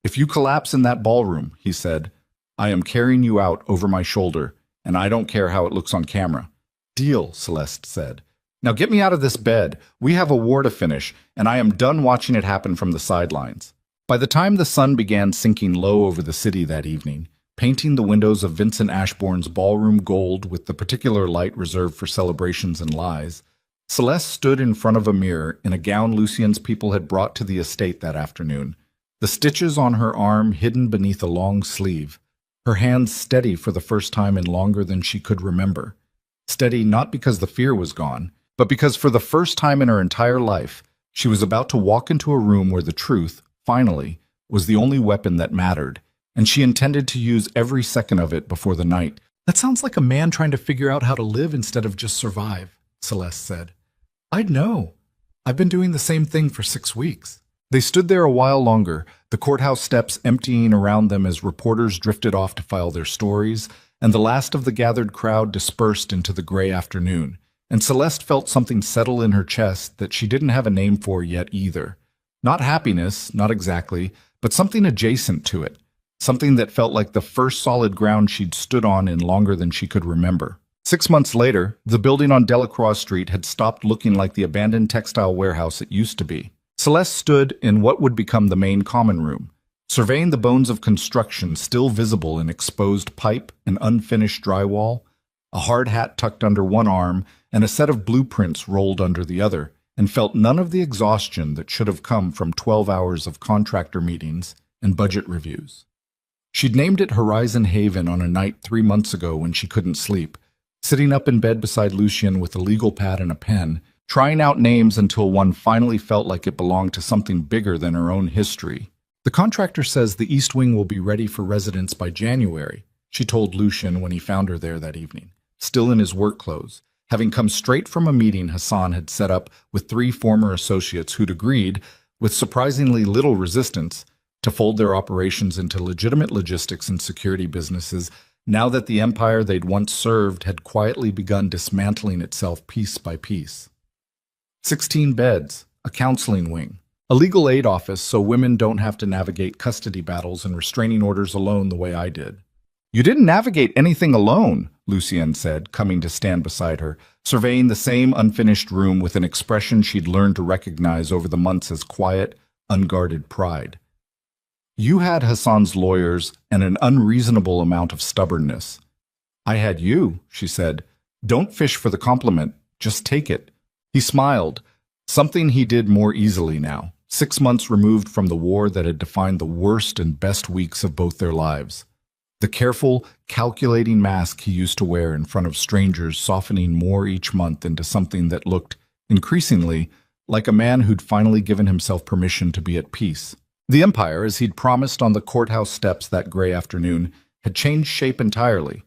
"If you collapse in that ballroom," he said, "I am carrying you out over my shoulder, and I don't care how it looks on camera." "Deal," Celeste said. "Now get me out of this bed. We have a war to finish, and I am done watching it happen from the sidelines." By the time the sun began sinking low over the city that evening, painting the windows of Vincent Ashbourne's ballroom gold with the particular light reserved for celebrations and lies, Celeste stood in front of a mirror in a gown Lucien's people had brought to the estate that afternoon, the stitches on her arm hidden beneath a long sleeve, her hands steady for the first time in longer than she could remember. Steady not because the fear was gone, but because for the first time in her entire life, she was about to walk into a room where the truth, finally, was the only weapon that mattered, and she intended to use every second of it before the night. "That sounds like a man trying to figure out how to live instead of just survive," Celeste said. "I'd know. I've been doing the same thing for 6 weeks." They stood there a while longer, the courthouse steps emptying around them as reporters drifted off to file their stories, and the last of the gathered crowd dispersed into the gray afternoon, and Celeste felt something settle in her chest that she didn't have a name for yet either. Not happiness, not exactly, but something adjacent to it. Something that felt like the first solid ground she'd stood on in longer than she could remember. 6 months later, the building on Delacroix Street had stopped looking like the abandoned textile warehouse it used to be. Celeste stood in what would become the main common room, surveying the bones of construction still visible in exposed pipe and unfinished drywall, a hard hat tucked under one arm and a set of blueprints rolled under the other, and felt none of the exhaustion that should have come from 12 hours of contractor meetings and budget reviews. She'd named it Horizon Haven on a night 3 months ago when she couldn't sleep, sitting up in bed beside Lucien with a legal pad and a pen, trying out names until one finally felt like it belonged to something bigger than her own history. "The contractor says the East Wing will be ready for residents by January," she told Lucien when he found her there that evening, still in his work clothes, having come straight from a meeting Hassan had set up with 3 former associates who'd agreed, with surprisingly little resistance, to fold their operations into legitimate logistics and security businesses now that the empire they'd once served had quietly begun dismantling itself piece by piece. 16 beds, a counseling wing, a legal aid office so women don't have to navigate custody battles and restraining orders alone the way I did. "You didn't navigate anything alone," Lucien said, coming to stand beside her, surveying the same unfinished room with an expression she'd learned to recognize over the months as quiet, unguarded pride. "You had Hassan's lawyers and an unreasonable amount of stubbornness." "I had you," she said. "Don't fish for the compliment, just take it." He smiled, something he did more easily now, 6 months removed from the war that had defined the worst and best weeks of both their lives. The careful, calculating mask he used to wear in front of strangers softening more each month into something that looked, increasingly, like a man who'd finally given himself permission to be at peace. The empire, as he'd promised on the courthouse steps that gray afternoon, had changed shape entirely.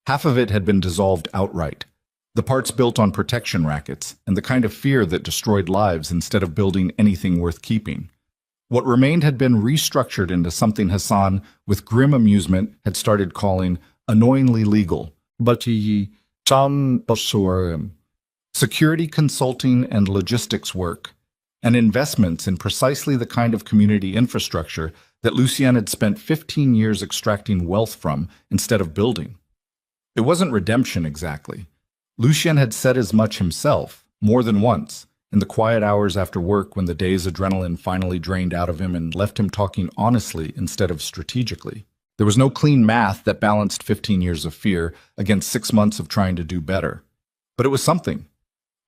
Half of it had been dissolved outright. The parts built on protection rackets, and the kind of fear that destroyed lives instead of building anything worth keeping. What remained had been restructured into something Hassan, with grim amusement, had started calling annoyingly legal. Security consulting and logistics work, and investments in precisely the kind of community infrastructure that Lucien had spent 15 years extracting wealth from instead of building. It wasn't redemption exactly. Lucien had said as much himself, more than once, in the quiet hours after work when the day's adrenaline finally drained out of him and left him talking honestly instead of strategically. There was no clean math that balanced 15 years of fear against 6 months of trying to do better. But it was something.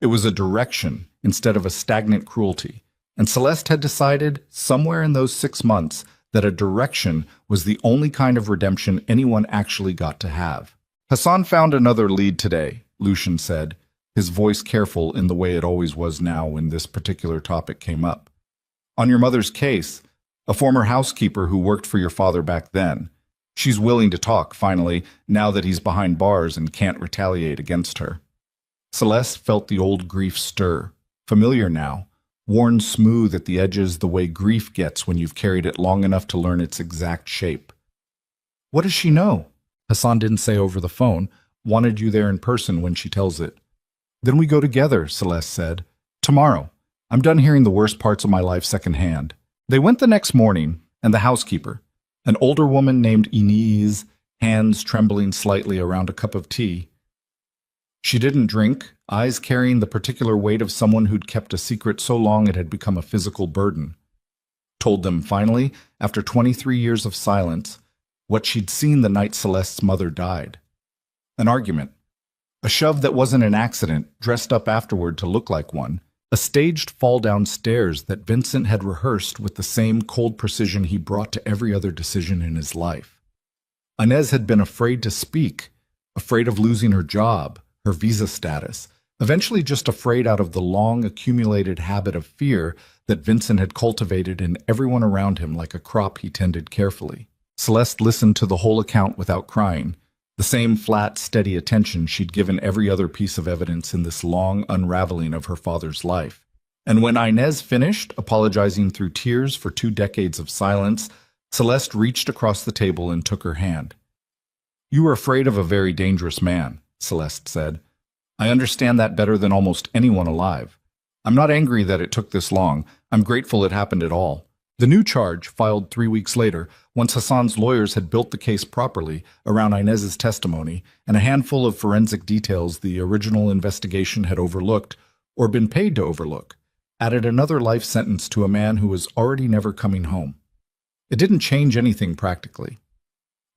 It was a direction instead of a stagnant cruelty. And Celeste had decided, somewhere in those 6 months, that a direction was the only kind of redemption anyone actually got to have. Hassan found another lead today, Lucien said, his voice careful in the way it always was now when this particular topic came up. On your mother's case, a former housekeeper who worked for your father back then. She's willing to talk, finally, now that he's behind bars and can't retaliate against her. Celeste felt the old grief stir, familiar now, worn smooth at the edges the way grief gets when you've carried it long enough to learn its exact shape. What does she know? Hassan didn't say over the phone, wanted you there in person when she tells it. Then we go together, Celeste said. Tomorrow. I'm done hearing the worst parts of my life secondhand. They went the next morning, and the housekeeper, an older woman named Inez, hands trembling slightly around a cup of tea. She didn't drink, eyes carrying the particular weight of someone who'd kept a secret so long it had become a physical burden. Told them finally, after 23 years of silence, what she'd seen the night Celeste's mother died. An argument. A shove that wasn't an accident, dressed up afterward to look like one. A staged fall downstairs that Vincent had rehearsed with the same cold precision he brought to every other decision in his life. Inez had been afraid to speak, afraid of losing her job, her visa status, eventually just afraid out of the long accumulated habit of fear that Vincent had cultivated in everyone around him like a crop he tended carefully. Celeste listened to the whole account without crying, the same flat, steady attention she'd given every other piece of evidence in this long unraveling of her father's life. And when Inez finished, apologizing through tears for 2 decades of silence, Celeste reached across the table and took her hand. You were afraid of a very dangerous man, Celeste said. I understand that better than almost anyone alive. I'm not angry that it took this long. I'm grateful it happened at all. The new charge, filed 3 weeks later, once Hassan's lawyers had built the case properly around Inez's testimony and a handful of forensic details the original investigation had overlooked or been paid to overlook, added another life sentence to a man who was already never coming home. It didn't change anything practically.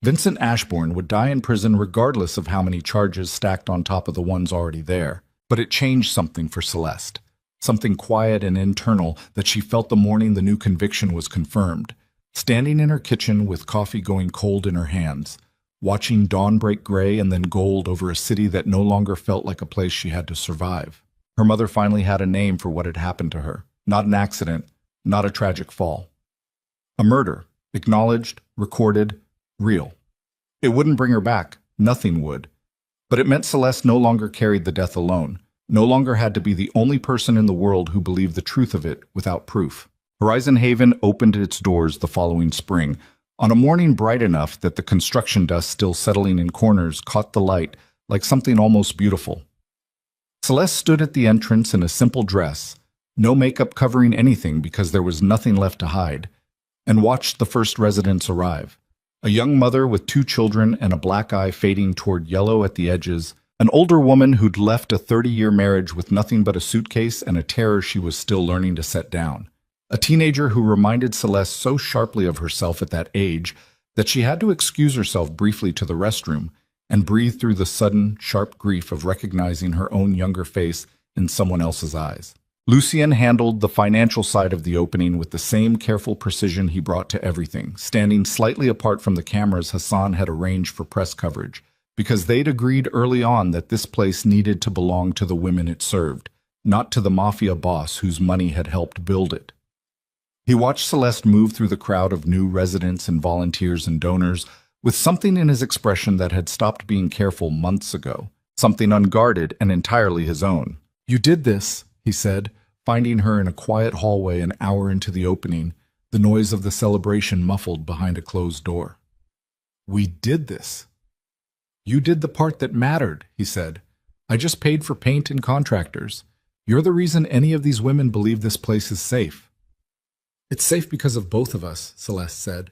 Vincent Ashbourne would die in prison regardless of how many charges stacked on top of the ones already there, but it changed something for Celeste. Something quiet and internal that she felt the morning the new conviction was confirmed, standing in her kitchen with coffee going cold in her hands, watching dawn break gray and then gold over a city that no longer felt like a place she had to survive. Her mother finally had a name for what had happened to her. Not an accident, not a tragic fall. A murder, acknowledged, recorded, real. It wouldn't bring her back, nothing would. But it meant Celeste no longer carried the death alone. No longer had to be the only person in the world who believed the truth of it without proof. Horizon Haven opened its doors the following spring, on a morning bright enough that the construction dust still settling in corners caught the light like something almost beautiful. Celeste stood at the entrance in a simple dress, no makeup covering anything because there was nothing left to hide, and watched the first residents arrive. A young mother with 2 children and a black eye fading toward yellow at the edges, an older woman who'd left a 30-year marriage with nothing but a suitcase and a terror she was still learning to set down. A teenager who reminded Celeste so sharply of herself at that age that she had to excuse herself briefly to the restroom and breathe through the sudden, sharp grief of recognizing her own younger face in someone else's eyes. Lucien handled the financial side of the opening with the same careful precision he brought to everything, standing slightly apart from the cameras Hassan had arranged for press coverage, because they'd agreed early on that this place needed to belong to the women it served, not to the Mafia boss whose money had helped build it. He watched Celeste move through the crowd of new residents and volunteers and donors, with something in his expression that had stopped being careful months ago, something unguarded and entirely his own. "You did this," he said, finding her in a quiet hallway an hour into the opening, the noise of the celebration muffled behind a closed door. "We did this." "You did the part that mattered," he said. "I just paid for paint and contractors. You're the reason any of these women believe this place is safe." "It's safe because of both of us," Celeste said.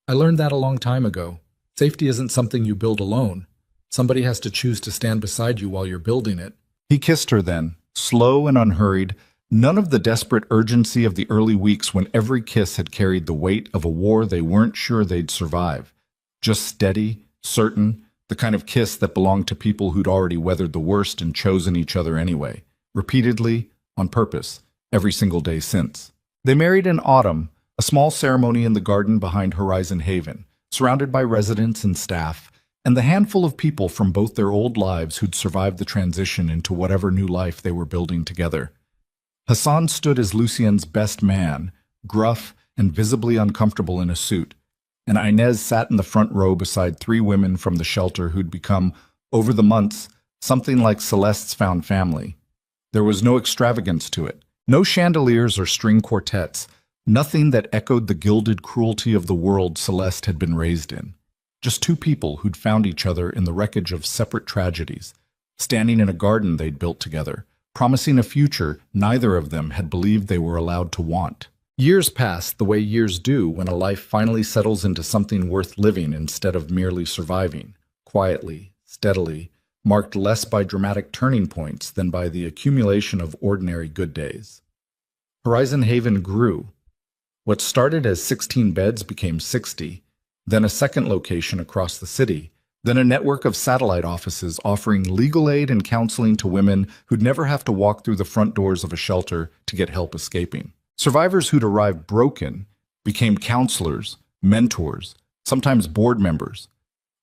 "I learned that a long time ago. Safety isn't something you build alone. Somebody has to choose to stand beside you while you're building it." He kissed her then, slow and unhurried, none of the desperate urgency of the early weeks when every kiss had carried the weight of a war they weren't sure they'd survive. Just steady, certain, the kind of kiss that belonged to people who'd already weathered the worst and chosen each other anyway, repeatedly, on purpose, every single day since. They married in autumn, a small ceremony in the garden behind Horizon Haven, surrounded by residents and staff, and the handful of people from both their old lives who'd survived the transition into whatever new life they were building together. Hassan stood as Lucien's best man, gruff and visibly uncomfortable in a suit, and Inez sat in the front row beside three women from the shelter who'd become, over the months, something like Celeste's found family. There was no extravagance to it, no chandeliers or string quartets, nothing that echoed the gilded cruelty of the world Celeste had been raised in. Just two people who'd found each other in the wreckage of separate tragedies, standing in a garden they'd built together, promising a future neither of them had believed they were allowed to want. Years passed the way years do when a life finally settles into something worth living instead of merely surviving, quietly, steadily, marked less by dramatic turning points than by the accumulation of ordinary good days. Horizon Haven grew. What started as 16 beds became 60, then a second location across the city, then a network of satellite offices offering legal aid and counseling to women who'd never have to walk through the front doors of a shelter to get help escaping. Survivors who'd arrived broken became counselors, mentors, sometimes board members.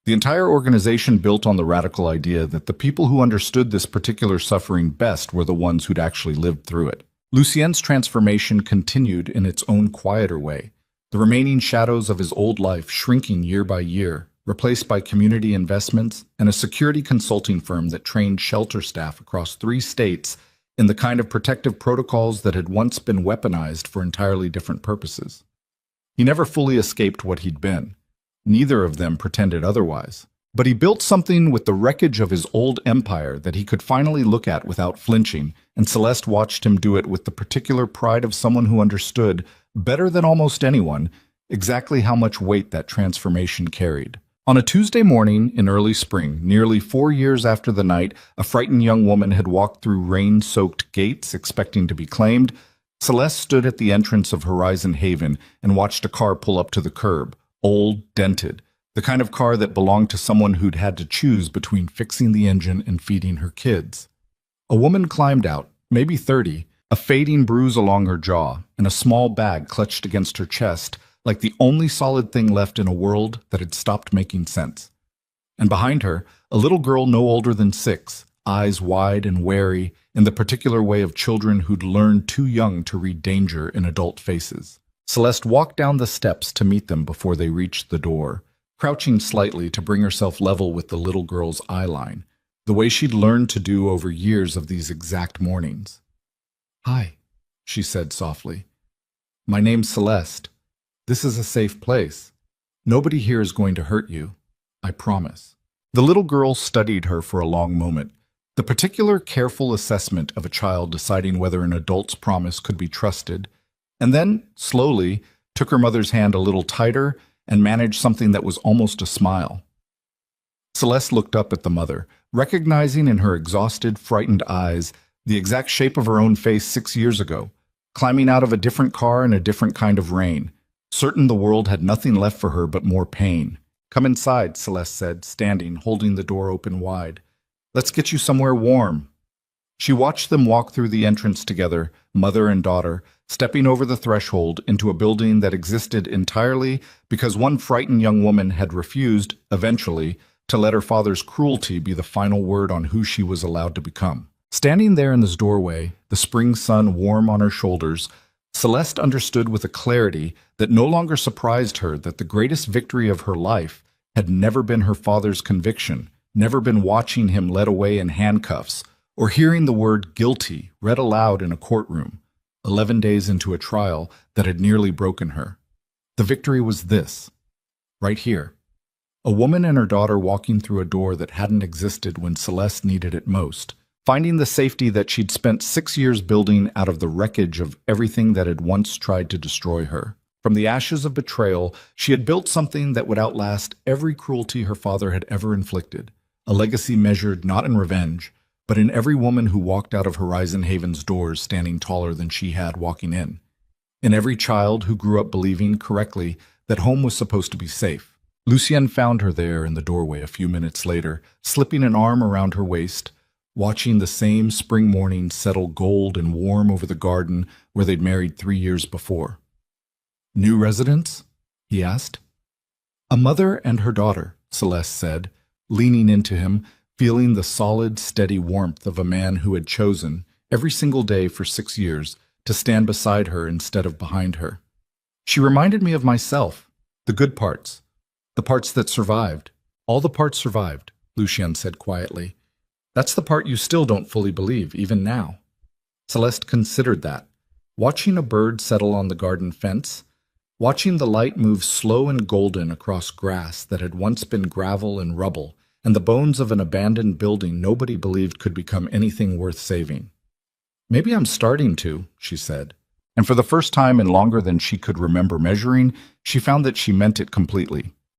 The entire organization built on the radical idea that the people who understood this particular suffering best were the ones who'd actually lived through it. Lucien's transformation continued in its own quieter way, the remaining shadows of his old life shrinking year by year, replaced by community investments and a security consulting firm that trained shelter staff across 3 states in the kind of protective protocols that had once been weaponized for entirely different purposes. He never fully escaped what he'd been. Neither of them pretended otherwise. But he built something with the wreckage of his old empire that he could finally look at without flinching, and Celeste watched him do it with the particular pride of someone who understood, better than almost anyone, exactly how much weight that transformation carried. On a Tuesday morning in early spring, nearly 4 years after the night a frightened young woman had walked through rain-soaked gates expecting to be claimed, Celeste stood at the entrance of Horizon Haven and watched a car pull up to the curb, old, dented, the kind of car that belonged to someone who'd had to choose between fixing the engine and feeding her kids. A woman climbed out, maybe 30, a fading bruise along her jaw, and a small bag clutched against her chest, like the only solid thing left in a world that had stopped making sense. And behind her, a little girl no older than 6, eyes wide and wary, in the particular way of children who'd learned too young to read danger in adult faces. Celeste walked down the steps to meet them before they reached the door, crouching slightly to bring herself level with the little girl's eyeline, the way she'd learned to do over years of these exact mornings. "Hi," she said softly. "My name's Celeste. This is a safe place. Nobody here is going to hurt you. I promise." The little girl studied her for a long moment, the particular careful assessment of a child deciding whether an adult's promise could be trusted, and then, slowly, took her mother's hand a little tighter and managed something that was almost a smile. Celeste looked up at the mother, recognizing in her exhausted, frightened eyes the exact shape of her own face 6 years ago, climbing out of a different car in a different kind of rain, certain the world had nothing left for her but more pain. "Come inside," Celeste said, standing, holding the door open wide. "Let's get you somewhere warm." She watched them walk through the entrance together, mother and daughter, stepping over the threshold into a building that existed entirely because one frightened young woman had refused, eventually, to let her father's cruelty be the final word on who she was allowed to become. Standing there in this doorway, the spring sun warm on her shoulders, Celeste understood with a clarity that no longer surprised her that the greatest victory of her life had never been her father's conviction, never been watching him led away in handcuffs, or hearing the word guilty read aloud in a courtroom, 11 days into a trial that had nearly broken her. The victory was this, right here. A woman and her daughter walking through a door that hadn't existed when Celeste needed it most, finding the safety that she'd spent 6 years building out of the wreckage of everything that had once tried to destroy her. From the ashes of betrayal, she had built something that would outlast every cruelty her father had ever inflicted, a legacy measured not in revenge, but in every woman who walked out of Horizon Haven's doors standing taller than she had walking in every child who grew up believing correctly that home was supposed to be safe. Lucienne found her there in the doorway a few minutes later, slipping an arm around her waist, watching the same spring morning settle gold and warm over the garden where they'd married 3 years before. "New residents?" he asked. "A mother and her daughter," Celeste said, leaning into him, feeling the solid, steady warmth of a man who had chosen, every single day for 6 years, to stand beside her instead of behind her. "She reminded me of myself, the good parts, the parts that survived. All the parts survived," Lucienne said quietly. "That's the part you still don't fully believe, even now." Celeste considered that, watching a bird settle on the garden fence, watching the light move slow and golden across grass that had once been gravel and rubble, and the bones of an abandoned building nobody believed could become anything worth saving. "Maybe I'm starting to," she said. And for the first time in longer than she could remember measuring, she found that she meant it completely.